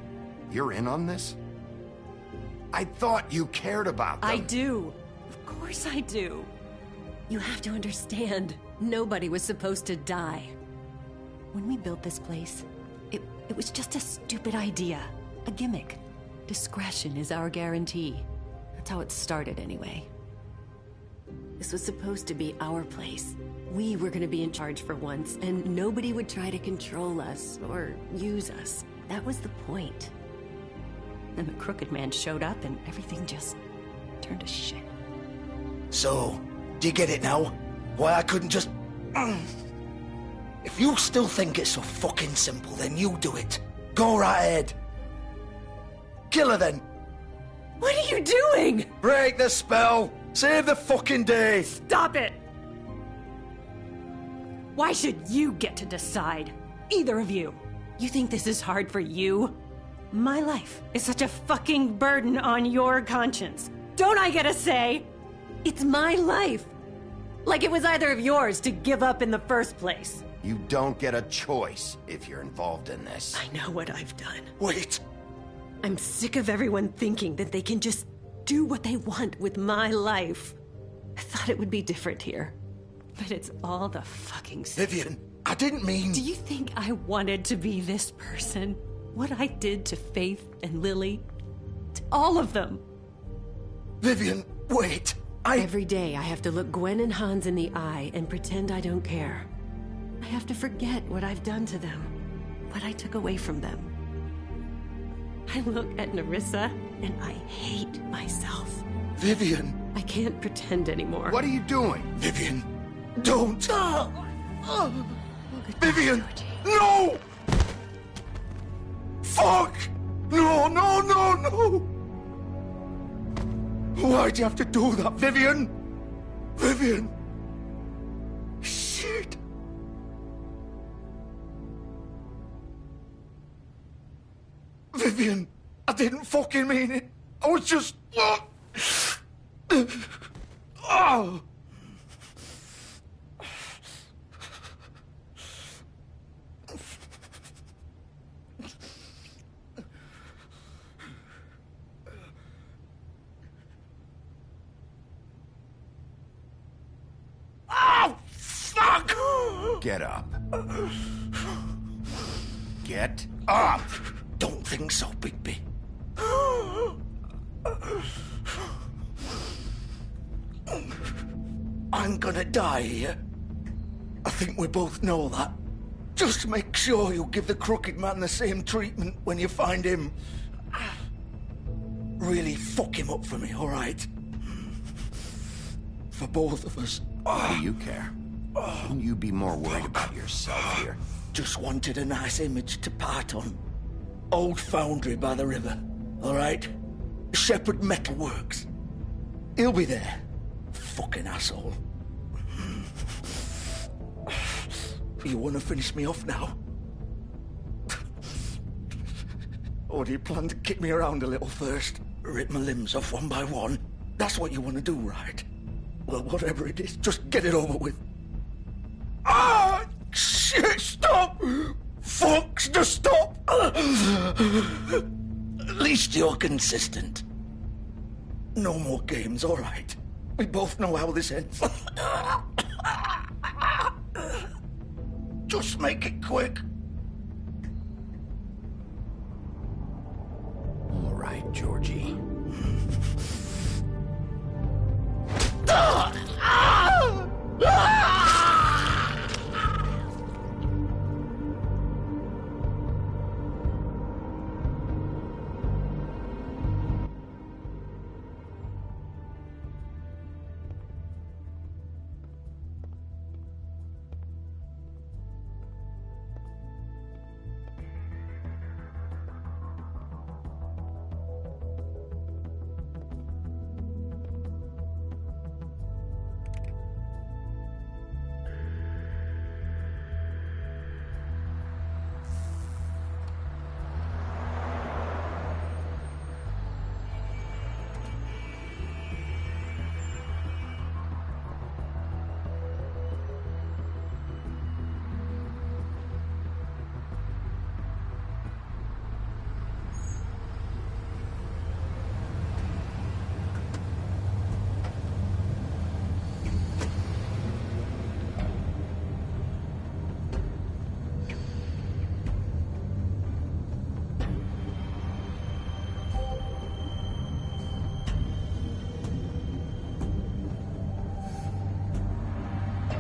You're in on this? I thought you cared about them. I do. Of course I do. You have to understand, nobody was supposed to die. When we built this place, it was just a stupid idea. A gimmick. Discretion is our guarantee. That's how it started anyway. This was supposed to be our place. We were gonna be in charge for once, and nobody would try to control us or use us. That was the point. Then the Crooked Man showed up and everything just turned to shit. So, do you get it now? Why I couldn't just... If you still think it's so fucking simple, then you do it. Go right ahead. Kill her then. What are you doing? Break the spell. Save the fucking day. Stop it! Why should you get to decide? Either of you. You think this is hard for you? My life is such a fucking burden on your conscience. Don't I get a say? It's my life. Like it was either of yours to give up in the first place. You don't get a choice if you're involved in this. I know what I've done. Wait. I'm sick of everyone thinking that they can just do what they want with my life. I thought it would be different here. But it's all the fucking same. Vivian, I didn't mean... Do you think I wanted to be this person? What I did to Faith and Lily? To all of them? Vivian, wait. Every day I have to look Gwen and Hans in the eye and pretend I don't care. I have to forget what I've done to them. What I took away from them. I look at Nerissa and I hate myself. Vivian. I can't pretend anymore. What are you doing? Vivian, don't. Vivian, no! Fuck! No, no, no, no! Why'd you have to do that, Vivian? Vivian! Shit! Vivian, I didn't fucking mean it. I was just... Oh! Oh, fuck! Get up. Get up! Don't think so, Bigby. I'm gonna die here. I think we both know that. Just make sure you give the Crooked Man the same treatment when you find him. Really fuck him up for me, all right? For both of us. Why do you care? Shouldn't you be more worried about yourself here? Just wanted a nice image to part on. Old foundry by the river, all right? Shepherd Metalworks. He'll be there. Fucking asshole. You want to finish me off now? Or do you plan to kick me around a little first? Rip my limbs off one by one? That's what you want to do, right? Well, whatever it is, just get it over with. Ah! Shit, stop! Fuck, just stop! At least you're consistent. No more games, all right? We both know how this ends. Just make it quick. All right, Georgie.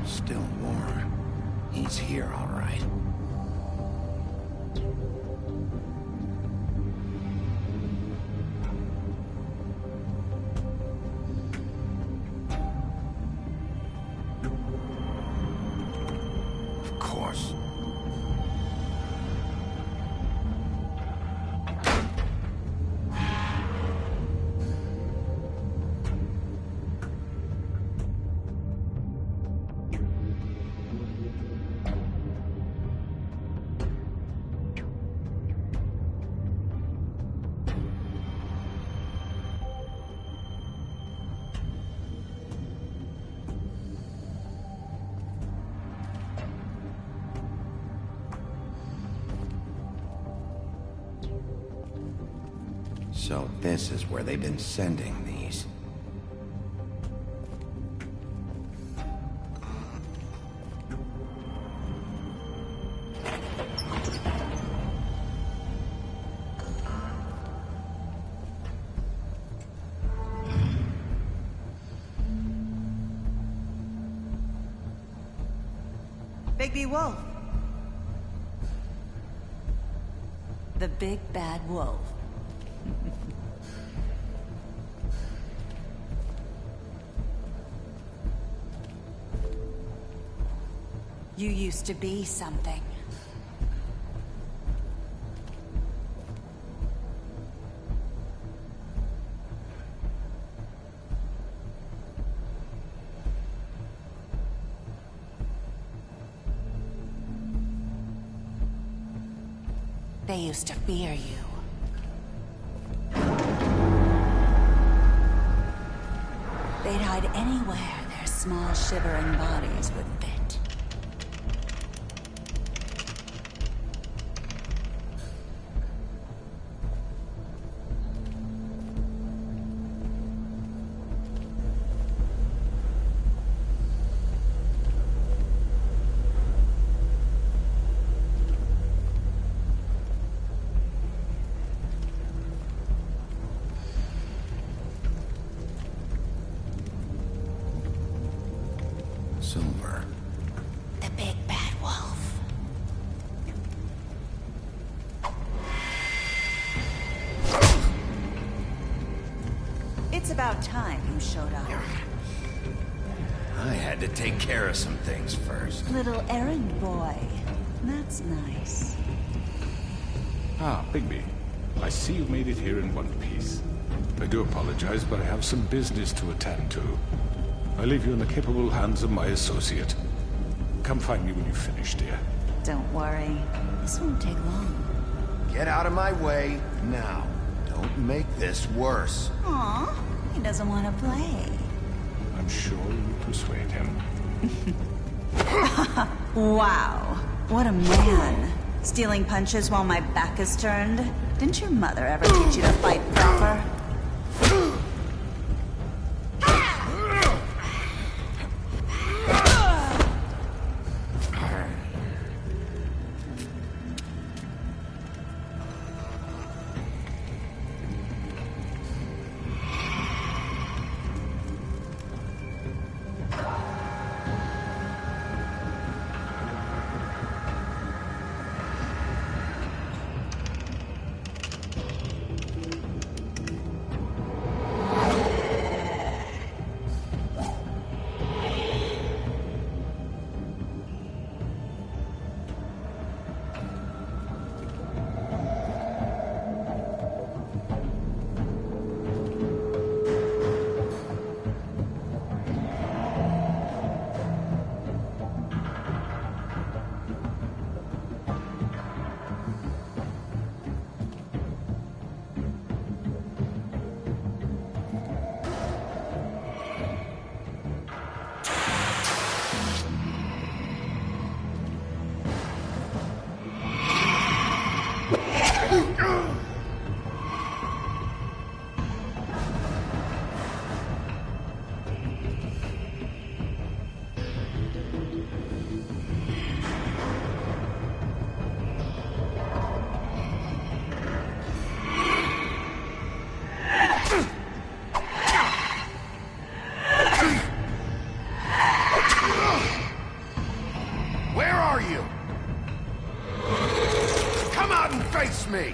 Still warm. He's here, all right. Of course. So this is where they've been sending these. Bigby Wolf. The big bad wolf. You used to be something. They used to fear you. They'd hide anywhere their small shivering bodies would fit. Silver. The big bad wolf. It's about time you showed up. I had to take care of some things first. Little errand boy. That's nice. Ah, Bigby. I see you made it here in one piece. I do apologize, but I have some business to attend to. I leave you in the capable hands of my associate. Come find me when you've finished, dear. Don't worry. This won't take long. Get out of my way now. Don't make this worse. Aw, he doesn't want to play. I'm sure you persuade him. Wow. What a man. Stealing punches while my back is turned? Didn't your mother ever teach you to fight proper? me!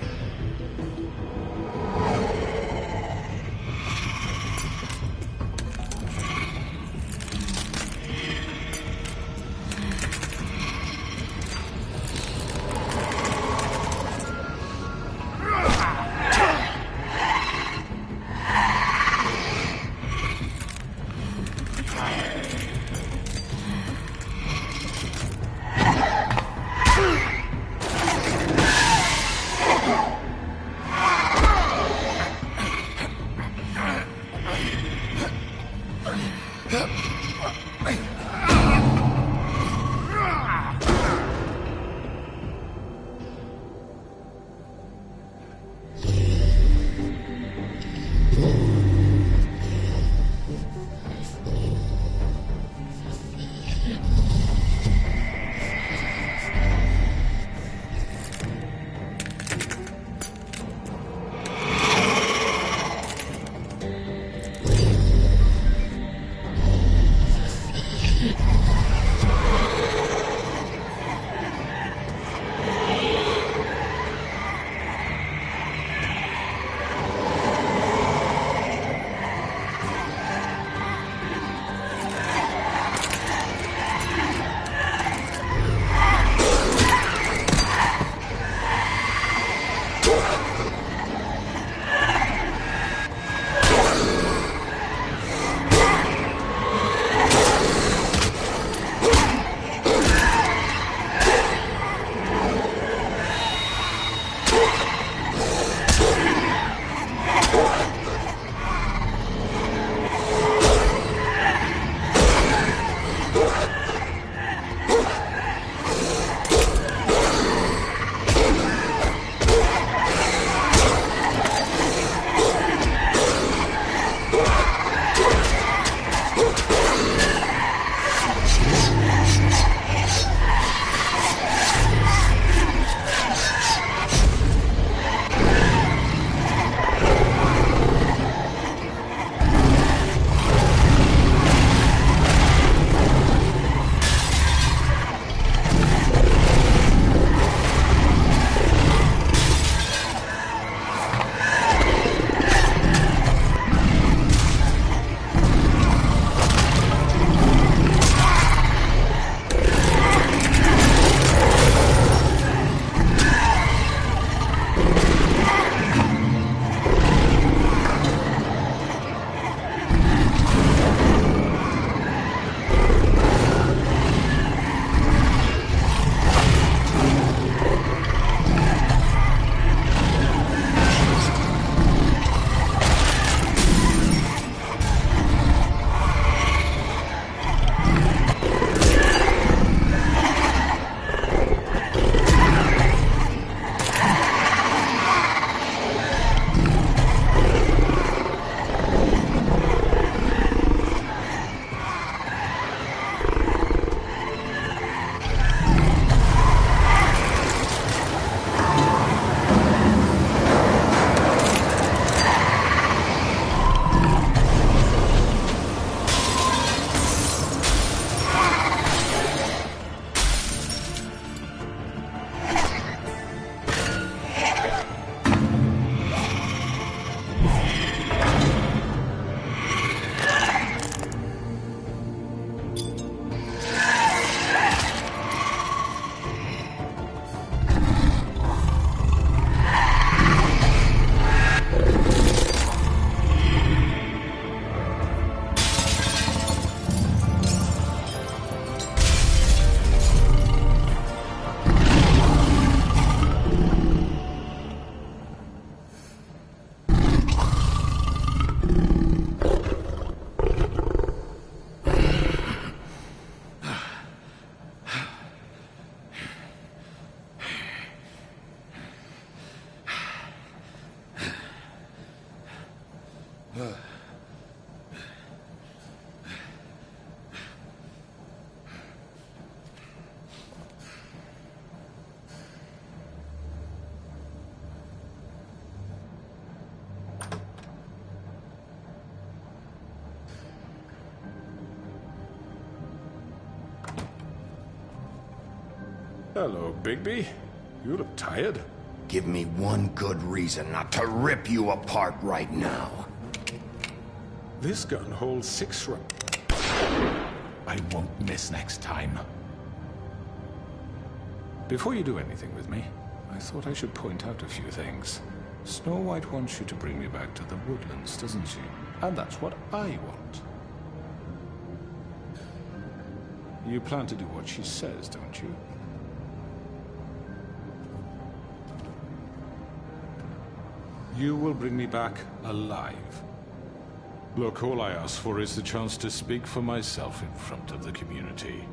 Hello, Bigby. You look tired. Give me one good reason not to rip you apart right now. This gun holds 6 rounds. I won't miss next time. Before you do anything with me, I thought I should point out a few things. Snow White wants you to bring me back to the woodlands, doesn't she? And that's what I want. You plan to do what she says, don't you? You will bring me back alive. Look, all I ask for is the chance to speak for myself in front of the community.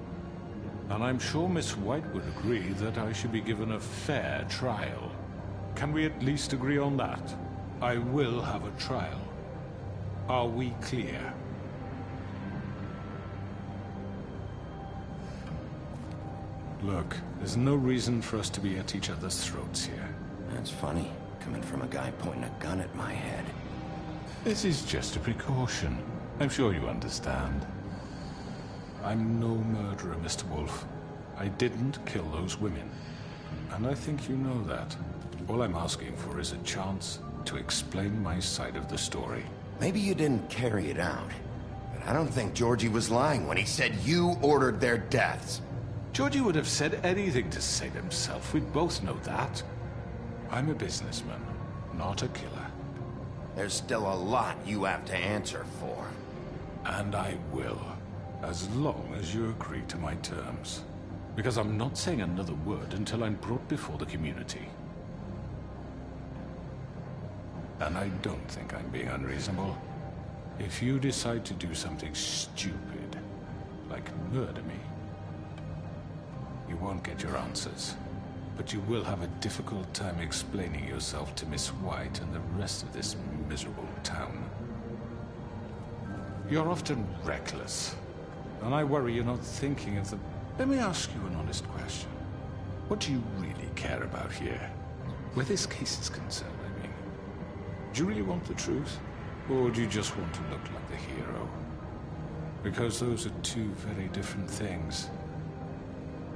And I'm sure Miss White would agree that I should be given a fair trial. Can we at least agree on that? I will have a trial. Are we clear? Look, there's no reason for us to be at each other's throats here. That's funny, coming from a guy pointing a gun at my head. This is just a precaution. I'm sure you understand. I'm no murderer, Mr. Wolf. I didn't kill those women. And I think you know that. All I'm asking for is a chance to explain my side of the story. Maybe you didn't carry it out, but I don't think Georgie was lying when he said you ordered their deaths. Georgie would have said anything to save himself. We both know that. I'm a businessman, not a killer. There's still a lot you have to answer for. And I will, as long as you agree to my terms. Because I'm not saying another word until I'm brought before the community. And I don't think I'm being unreasonable. If you decide to do something stupid, like murder me, you won't get your answers. But you will have a difficult time explaining yourself to Miss White and the rest of this miserable town. You're often reckless, and I worry you're not thinking of the... Let me ask you an honest question. What do you really care about here? Where this case is concerned, I mean. Do you really want the truth? Or do you just want to look like the hero? Because those are two very different things.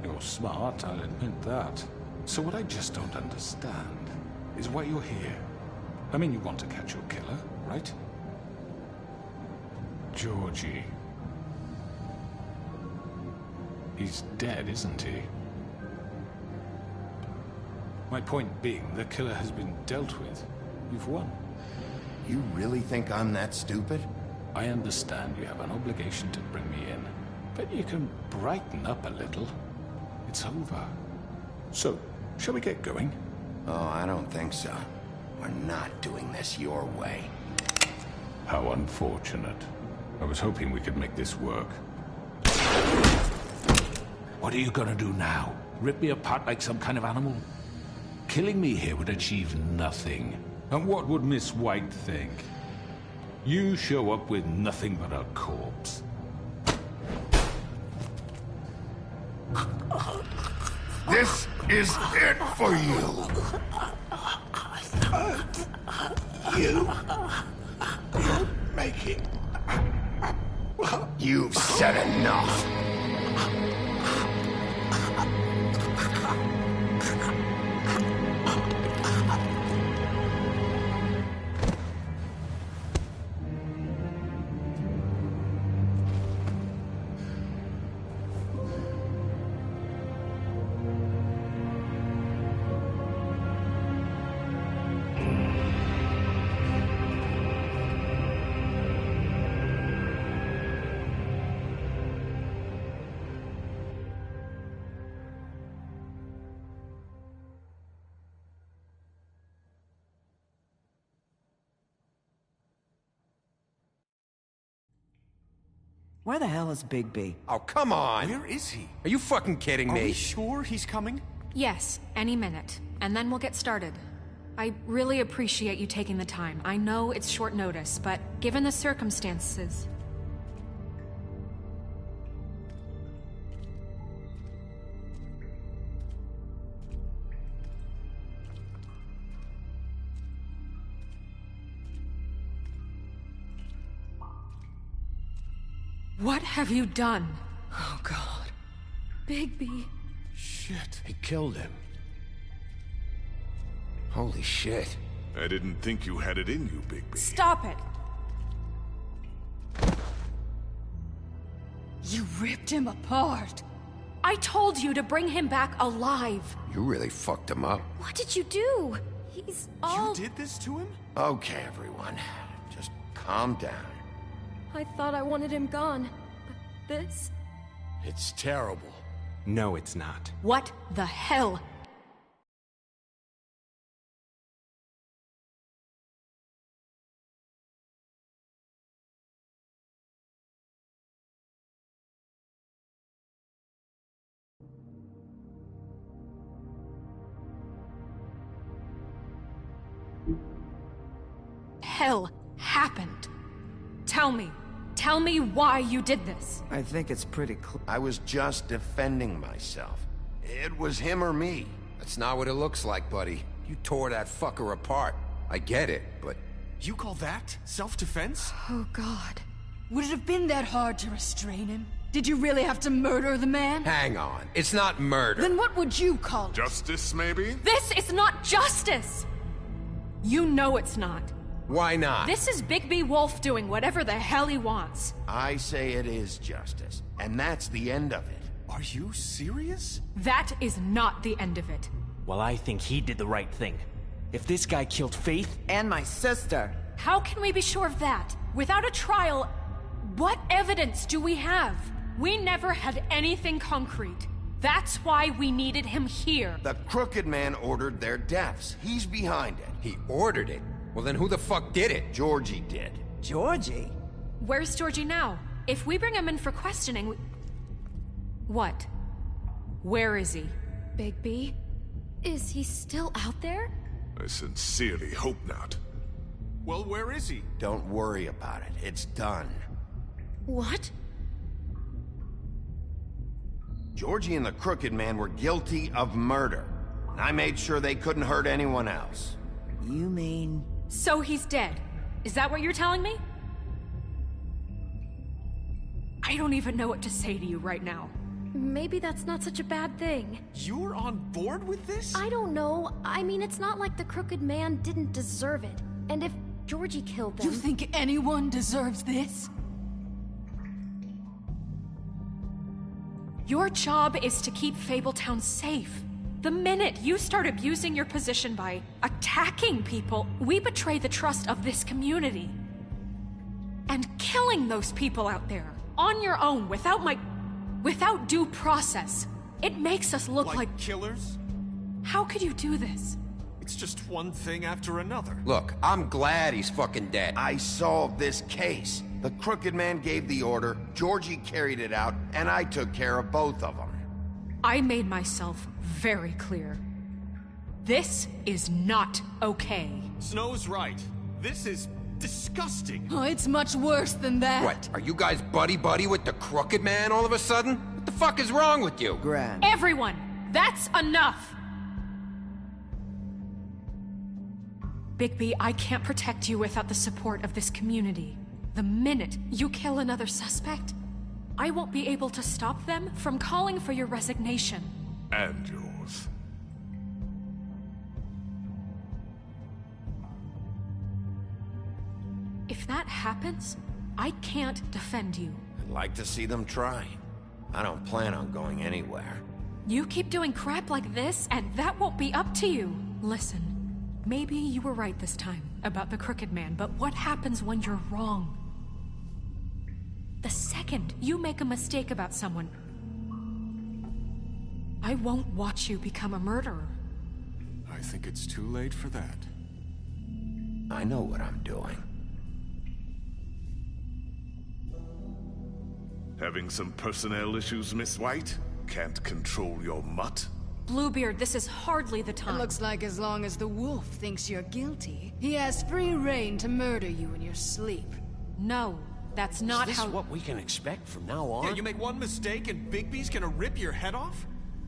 You're smart, I'll admit that. So what I just don't understand is why you're here. I mean, you want to catch your killer, right? Georgie. He's dead, isn't he? My point being, the killer has been dealt with. You've won. You really think I'm that stupid? I understand you have an obligation to bring me in, but you can brighten up a little. It's over. So, shall we get going? Oh, I don't think so. We're not doing this your way. How unfortunate. I was hoping we could make this work. What are you gonna do now? Rip me apart like some kind of animal? Killing me here would achieve nothing. And what would Miss White think? You show up with nothing but a corpse. This is it for you! You're making... You've said enough! Where the hell is Bigby? Oh, come on! Where is he? Are you fucking kidding me? Are we sure he's coming? Yes, any minute. And then we'll get started. I really appreciate you taking the time. I know it's short notice, but given the circumstances... What have you done? Oh, God. Bigby. Shh. shit. He killed him. Holy shit. I didn't think you had it in you, Bigby. Stop it! You ripped him apart. I told you to bring him back alive. You really fucked him up. What did you do? He's all... You did this to him? Okay, everyone. Just calm down. I thought I wanted him gone. But this? It's terrible. No, it's not. What the hell? Hell happened? Tell me why you did this. I think it's pretty clear. I was just defending myself. It was him or me. That's not what it looks like, buddy. You tore that fucker apart. I get it, but... You call that self-defense? Oh, God. Would it have been that hard to restrain him? Did you really have to murder the man? Hang on. It's not murder. Then what would you call it? Justice, maybe? This is not justice! You know it's not. Why not? This is Bigby Wolf doing whatever the hell he wants. I say it is justice, and that's the end of it. Are you serious? That is not the end of it. Well, I think he did the right thing. If this guy killed Faith... And my sister. How can we be sure of that? Without a trial, what evidence do we have? We never had anything concrete. That's why we needed him here. The Crooked Man ordered their deaths. He's behind it. He ordered it? Well, then who the fuck did it? Georgie did. Georgie? Where's Georgie now? If we bring him in for questioning, What? Where is he? Bigby? Is he still out there? I sincerely hope not. Well, where is he? Don't worry about it. It's done. What? Georgie and the Crooked Man were guilty of murder. And I made sure they couldn't hurt anyone else. You mean... So he's dead. Is that what you're telling me? I don't even know what to say to you right now. Maybe that's not such a bad thing. You're on board with this? I don't know. I mean, it's not like the Crooked Man didn't deserve it. And if Georgie killed them... You think anyone deserves this? Your job is to keep Fabletown safe. The minute you start abusing your position by attacking people, we betray the trust of this community. And killing those people out there, on your own, without due process, it makes us look like killers? How could you do this? It's just one thing after another. Look, I'm glad he's fucking dead. I solved this case. The Crooked Man gave the order, Georgie carried it out, and I took care of both of them. I made myself very clear. This is not okay. Snow's right. This is disgusting. Oh, it's much worse than that. What, are you guys buddy-buddy with the Crooked Man all of a sudden? What the fuck is wrong with you? Grand. Everyone, that's enough! Bigby, I can't protect you without the support of this community. The minute you kill another suspect, I won't be able to stop them from calling for your resignation. And yours. If that happens, I can't defend you. I'd like to see them try. I don't plan on going anywhere. You keep doing crap like this, and that won't be up to you. Listen, maybe you were right this time about the Crooked Man, but what happens when you're wrong? The second you make a mistake about someone, I won't watch you become a murderer. I think it's too late for that. I know what I'm doing. Having some personnel issues, Miss White? Can't control your mutt? Bluebeard, this is hardly the time. It looks like as long as the wolf thinks you're guilty, he has free reign to murder you in your sleep. No, that's not Is how- this what we can expect from now on? Yeah, you make one mistake and Bigby's gonna rip your head off?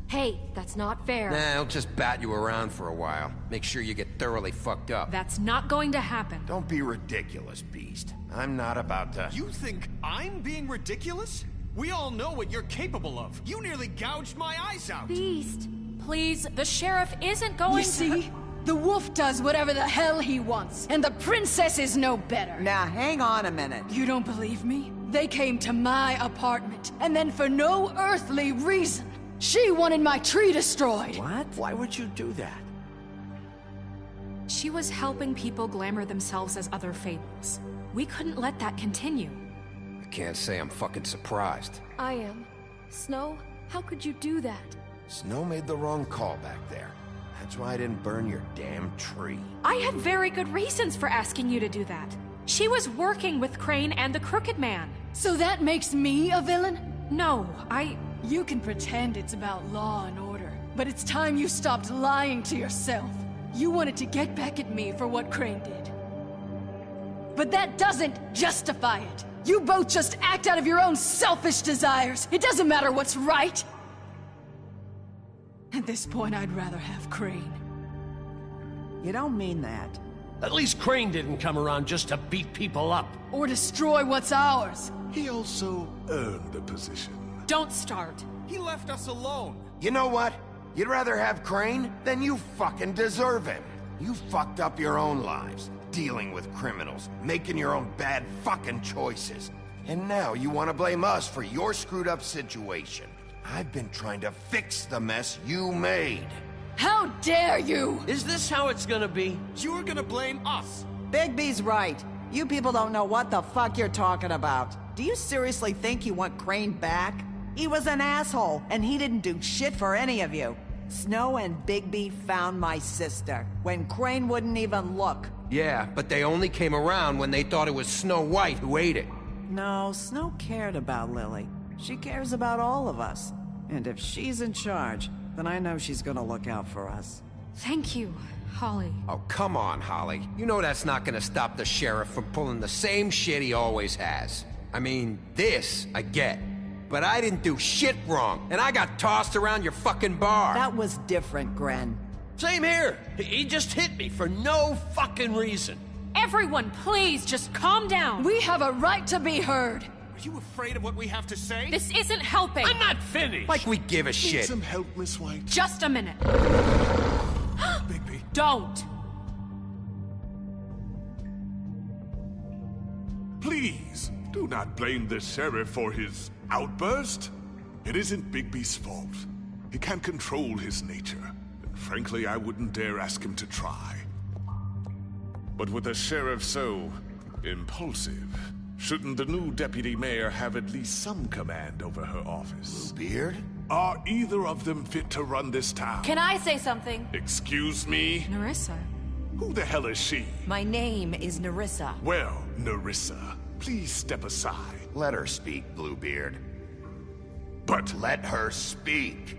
Hey, that's not fair. Nah, he'll just bat you around for a while. Make sure you get thoroughly fucked up. That's not going to happen. Don't be ridiculous, Beast. I'm not about to... You think I'm being ridiculous? We all know what you're capable of. You nearly gouged my eyes out. Beast, please, the sheriff isn't going You see? The wolf does whatever the hell he wants, and the princess is no better. Now, hang on a minute. You don't believe me? They came to my apartment, and then for no earthly reason, she wanted my tree destroyed. What? Why would you do that? She was helping people glamour themselves as other fables. We couldn't let that continue. I can't say I'm fucking surprised. I am. Snow, how could you do that? Snow made the wrong call back there. That's why I didn't burn your damn tree. I had very good reasons for asking you to do that. She was working with Crane and the Crooked Man. So that makes me a villain? No, You can pretend it's about law and order, but it's time you stopped lying to yourself. You wanted to get back at me for what Crane did. But that doesn't justify it. You both just act out of your own selfish desires. It doesn't matter what's right. At this point, I'd rather have Crane. You don't mean that. At least Crane didn't come around just to beat people up. Or destroy what's ours. He also earned the position. Don't start. He left us alone. You know what? You'd rather have Crane? Then you fucking deserve him. You fucked up your own lives, dealing with criminals, making your own bad fucking choices. And now you want to blame us for your screwed up situation. I've been trying to fix the mess you made. How dare you! Is this how it's gonna be? You're gonna blame us. Bigby's right. You people don't know what the fuck you're talking about. Do you seriously think you want Crane back? He was an asshole, and he didn't do shit for any of you. Snow and Bigby found my sister, when Crane wouldn't even look. Yeah, but they only came around when they thought it was Snow White who ate it. No, Snow cared about Lily. She cares about all of us. And if she's in charge, then I know she's gonna look out for us. Thank you, Holly. Oh, come on, Holly. You know that's not gonna stop the sheriff from pulling the same shit he always has. I mean, this, I get. But I didn't do shit wrong, and I got tossed around your fucking bar. That was different, Gren. Same here. He just hit me for no fucking reason. Everyone, please, just calm down. We have a right to be heard. Are you afraid of what we have to say? This isn't helping. I'm not finished. Like we give a Need shit. some help, Miss White? Just a minute. Bigby. Don't. Please, do not blame the sheriff for his outburst. It isn't Bigby's fault. He can't control his nature, and frankly, I wouldn't dare ask him to try. But with a sheriff so impulsive, shouldn't the new deputy mayor have at least some command over her office? Bluebeard? Are either of them fit to run this town? Can I say something? Excuse me? Nerissa. Who the hell is she? My name is Nerissa. Well, Nerissa, please step aside. Let her speak, Bluebeard. But let her speak.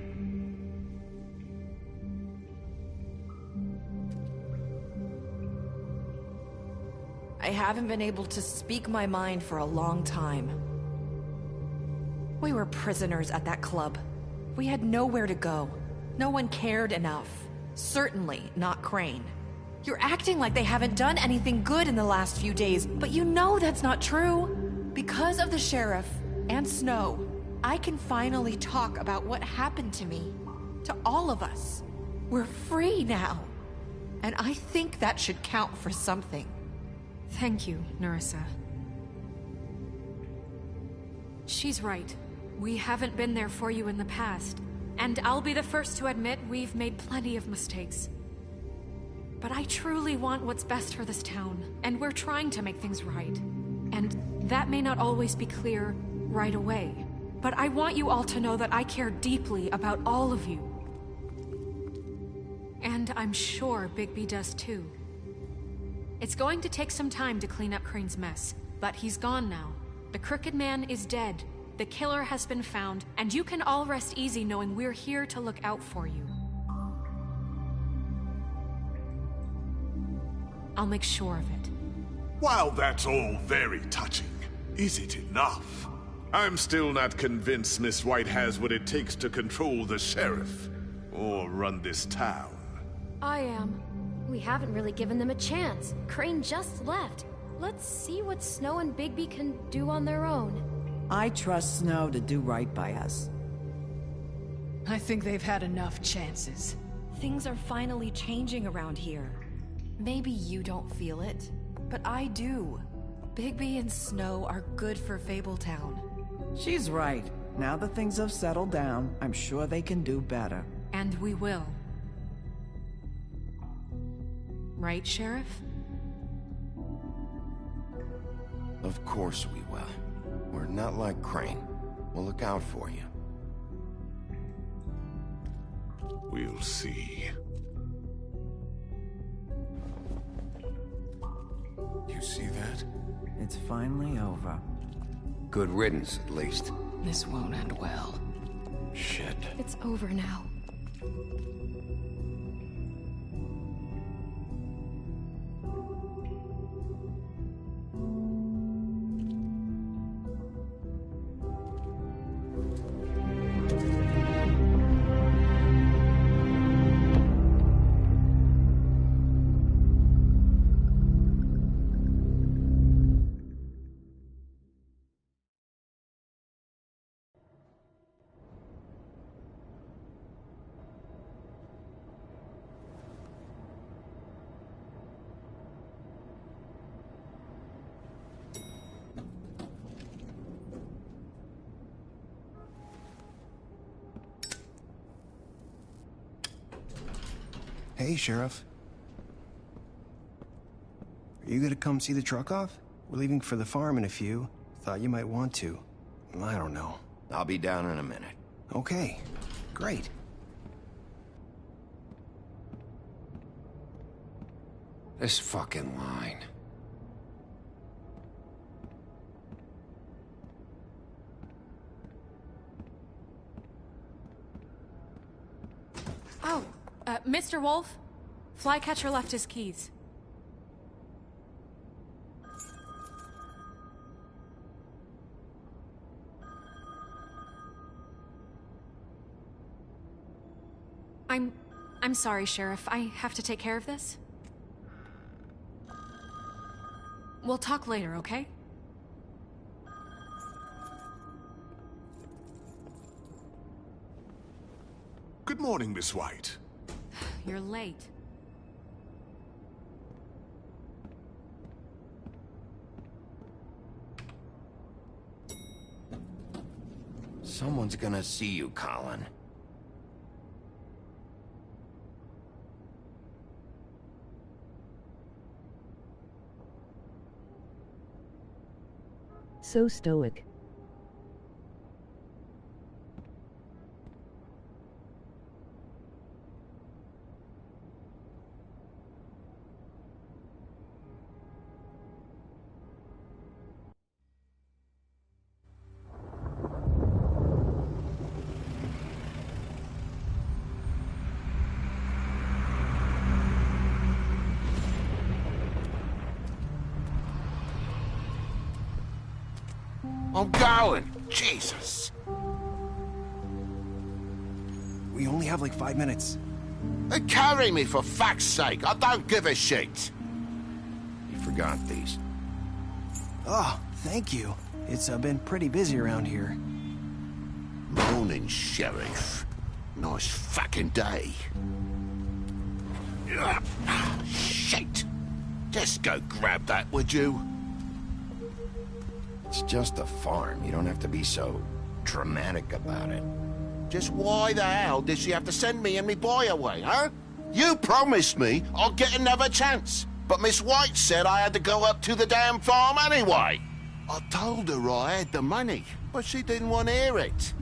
I haven't been able to speak my mind for a long time. We were prisoners at that club. We had nowhere to go. No one cared enough. Certainly not Crane. You're acting like they haven't done anything good in the last few days, but you know that's not true. Because of the sheriff and Snow, I can finally talk about what happened to me. To all of us. We're free now. And I think that should count for something. Thank you, Nerissa. She's right. We haven't been there for you in the past. And I'll be the first to admit we've made plenty of mistakes. But I truly want what's best for this town, and we're trying to make things right. And that may not always be clear right away. But I want you all to know that I care deeply about all of you. And I'm sure Bigby does too. It's going to take some time to clean up Crane's mess, but he's gone now. The Crooked Man is dead, the killer has been found, and you can all rest easy knowing we're here to look out for you. I'll make sure of it. While that's all very touching, is it enough? I'm still not convinced Miss White has what it takes to control the sheriff, or run this town. I am. We haven't really given them a chance. Crane just left. Let's see what Snow and Bigby can do on their own. I trust Snow to do right by us. I think they've had enough chances. Things are finally changing around here. Maybe you don't feel it, but I do. Bigby and Snow are good for Fabletown. She's right. Now that things have settled down, I'm sure they can do better. And we will. Right, Sheriff? Of course we will. We're not like Crane. We'll look out for you. We'll see. You see that? It's finally over. Good riddance, at least. This won't end well. Shit. It's over now. Hey, Sheriff. Are you gonna come see the truck off? We're leaving for the farm in a few. Thought you might want to. I don't know. I'll be down in a minute. Okay, great. This fucking line. Oh, Mr. Wolf? Flycatcher left his keys. I'm sorry, Sheriff. I have to take care of this. We'll talk later, okay? Good morning, Miss White. You're late. Someone's gonna see you, Colin. So stoic. I'm going. Jesus. We only have like 5 minutes. Carry me, for fuck's sake. I don't give a shit. You forgot these. Oh, thank you. It's been pretty busy around here. Morning, Sheriff. Nice fucking day. Shit. Just go grab that, would you? It's just a farm. You don't have to be so dramatic about it. Just why the hell did she have to send me and me boy away, huh? You promised me I'll get another chance, but Miss White said I had to go up to the damn farm anyway. I told her I had the money, but she didn't want to hear it.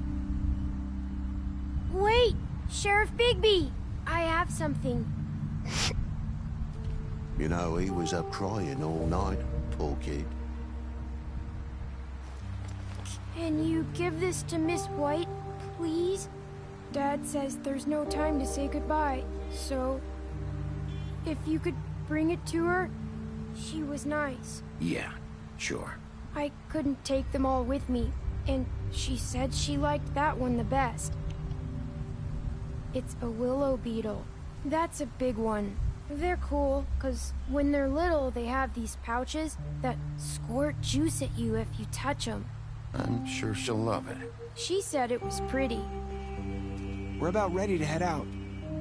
Wait, Sheriff Bigby, I have something. You know, he was up crying all night, poor kid. Can you give this to Miss White, please? Dad says there's no time to say goodbye, so if you could bring it to her, she was nice. Yeah, sure. I couldn't take them all with me, and she said she liked that one the best. It's a willow beetle. That's a big one. They're cool, 'cause when they're little, they have these pouches that squirt juice at you if you touch them. I'm sure she'll love it. She said it was pretty. We're about ready to head out.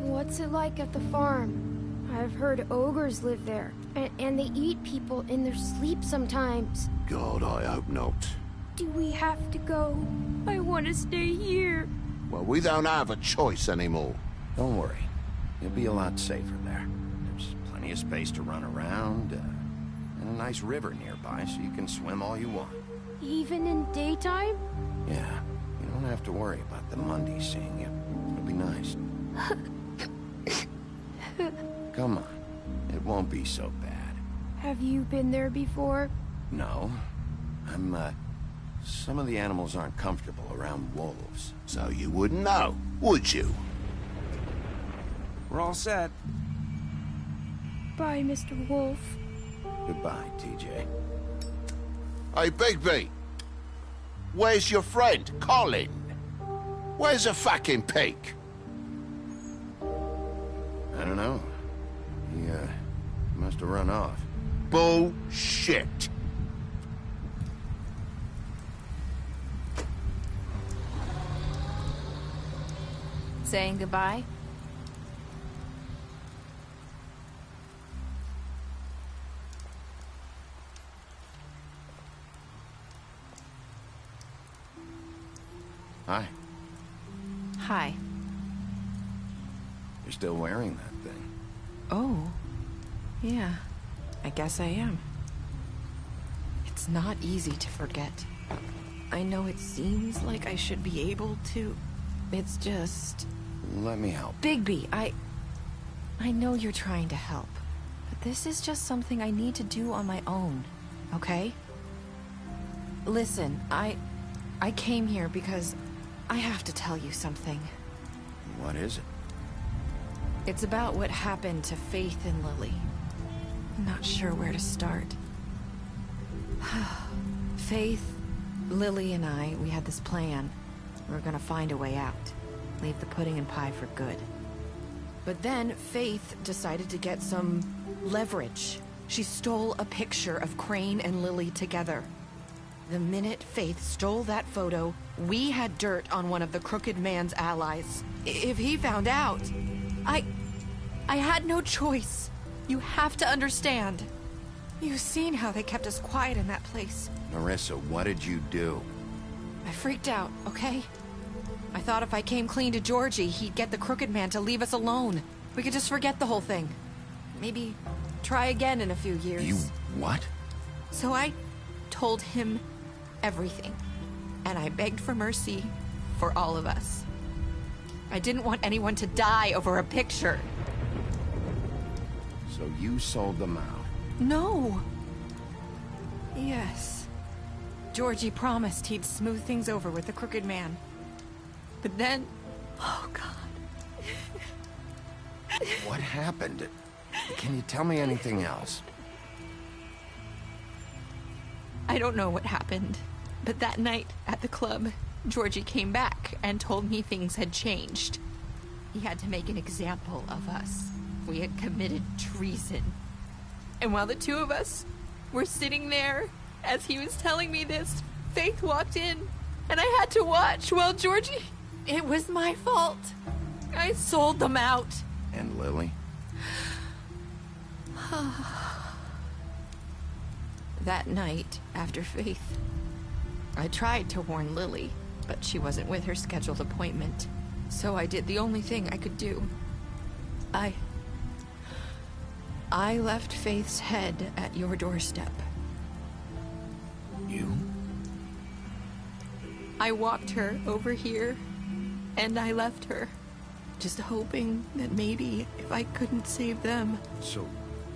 What's it like at the farm? I've heard ogres live there, and they eat people in their sleep sometimes. God, I hope not. Do we have to go? I want to stay here. Well, we don't have a choice anymore. Don't worry. You'll be a lot safer there. There's plenty of space to run around, and a nice river nearby so you can swim all you want. Even in daytime? Yeah, you don't have to worry about the Mundy seeing you. It'll be nice. Come on. It won't be so bad. Have you been there before? No. Some of the animals aren't comfortable around wolves. So you wouldn't know, would you? We're all set. Bye, Mr. Wolf. Goodbye, TJ. Hey, Bigby. Where's your friend, Colin? Where's the fucking pig? I don't know. He must have run off. Bullshit. Saying goodbye? Hi. Hi. You're still wearing that thing. Oh. Yeah. I guess I am. It's not easy to forget. I know it seems like I should be able to. It's just... Let me help. Bigby, I know you're trying to help. But this is just something I need to do on my own. Okay? Listen, I came here because I have to tell you something. What is it? It's about what happened to Faith and Lily. I'm not sure where to start. Faith, Lily, and I, we had this plan. We were gonna find a way out. Leave the pudding and pie for good. But then Faith decided to get some leverage. She stole a picture of Crane and Lily together. The minute Faith stole that photo, we had dirt on one of the Crooked Man's allies. If he found out, I had no choice. You have to understand. You've seen how they kept us quiet in that place. Marissa, what did you do? I freaked out, okay? I thought if I came clean to Georgie, he'd get the Crooked Man to leave us alone. We could just forget the whole thing. Maybe try again in a few years. You what? So I told him everything. And I begged for mercy for all of us. I didn't want anyone to die over a picture. So you sold them out? No. Yes. Georgie promised he'd smooth things over with the Crooked Man. But then... Oh, God. What happened? Can you tell me anything else? I don't know what happened. But that night at the club, Georgie came back and told me things had changed. He had to make an example of us. We had committed treason. And while the two of us were sitting there, as he was telling me this, Faith walked in, and I had to watch while Georgie... It was my fault. I sold them out. And Lily? That night, after Faith, I tried to warn Lily, but she wasn't with her scheduled appointment. So I did the only thing I could do. I left Faith's head at your doorstep. You? I walked her over here, and I left her. Just hoping that maybe if I couldn't save them... So,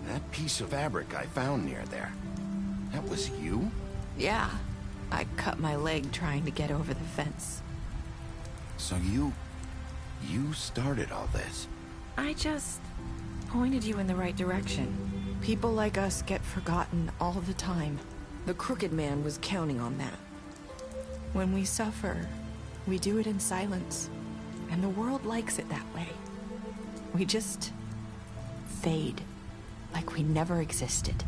that piece of fabric I found near there, that was you? Yeah. I cut my leg trying to get over the fence. So you started all this? I just pointed you in the right direction. People like us get forgotten all the time. The Crooked Man was counting on that. When we suffer, we do it in silence. And the world likes it that way. We just fade, like we never existed.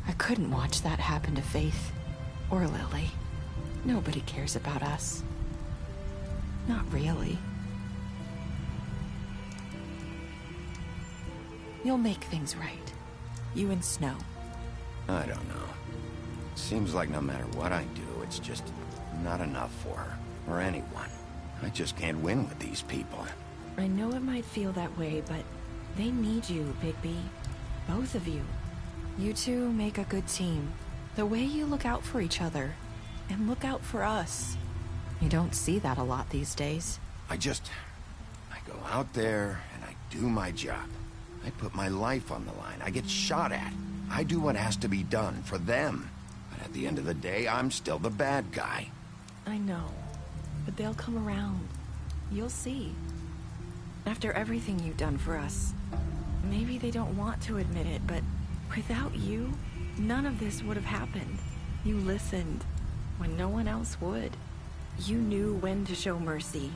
I couldn't watch that happen to Faith or Lily. Nobody cares about us. Not really. You'll make things right. You and Snow. I don't know. Seems like no matter what I do, it's just not enough for her, or anyone. I just can't win with these people. I know it might feel that way, but they need you, Bigby. Both of you. You two make a good team. The way you look out for each other, and look out for us. You don't see that a lot these days. I go out there and I do my job. I put my life on the line. I get shot at. I do what has to be done for them. But at the end of the day, I'm still the bad guy. I know, but they'll come around. You'll see. After everything you've done for us, maybe they don't want to admit it, but without you, none of this would have happened. You listened when no one else would. You knew when to show mercy,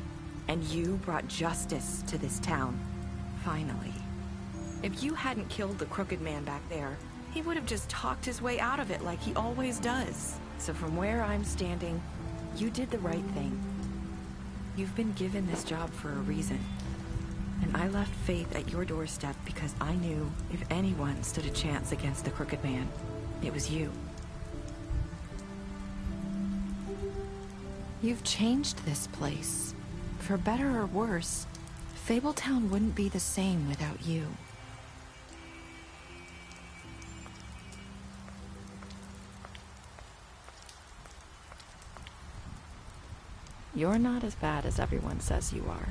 and you brought justice to this town. Finally. If you hadn't killed the Crooked Man back there, he would have just talked his way out of it like he always does. So from where I'm standing, you did the right thing. You've been given this job for a reason. And I left Faith at your doorstep because I knew if anyone stood a chance against the Crooked Man, it was you. You've changed this place. For better or worse, Fabletown wouldn't be the same without you. You're not as bad as everyone says you are.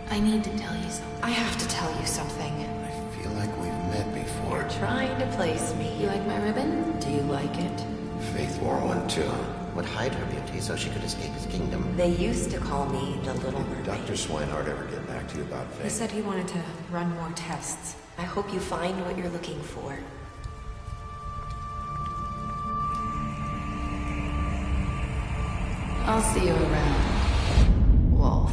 I need to tell you something. I have to tell you something. I feel like we've met before. You're trying to place me. You like my ribbon? Do you like it? Faith wore one too. Would hide her beauty so she could escape his kingdom. They used to call me the Little Mermaid. Dr. Swinehart ever get back to you about Faith? He said he wanted to run more tests. I hope you find what you're looking for. I'll see you around, Wolf.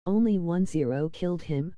Only 1-0 killed him.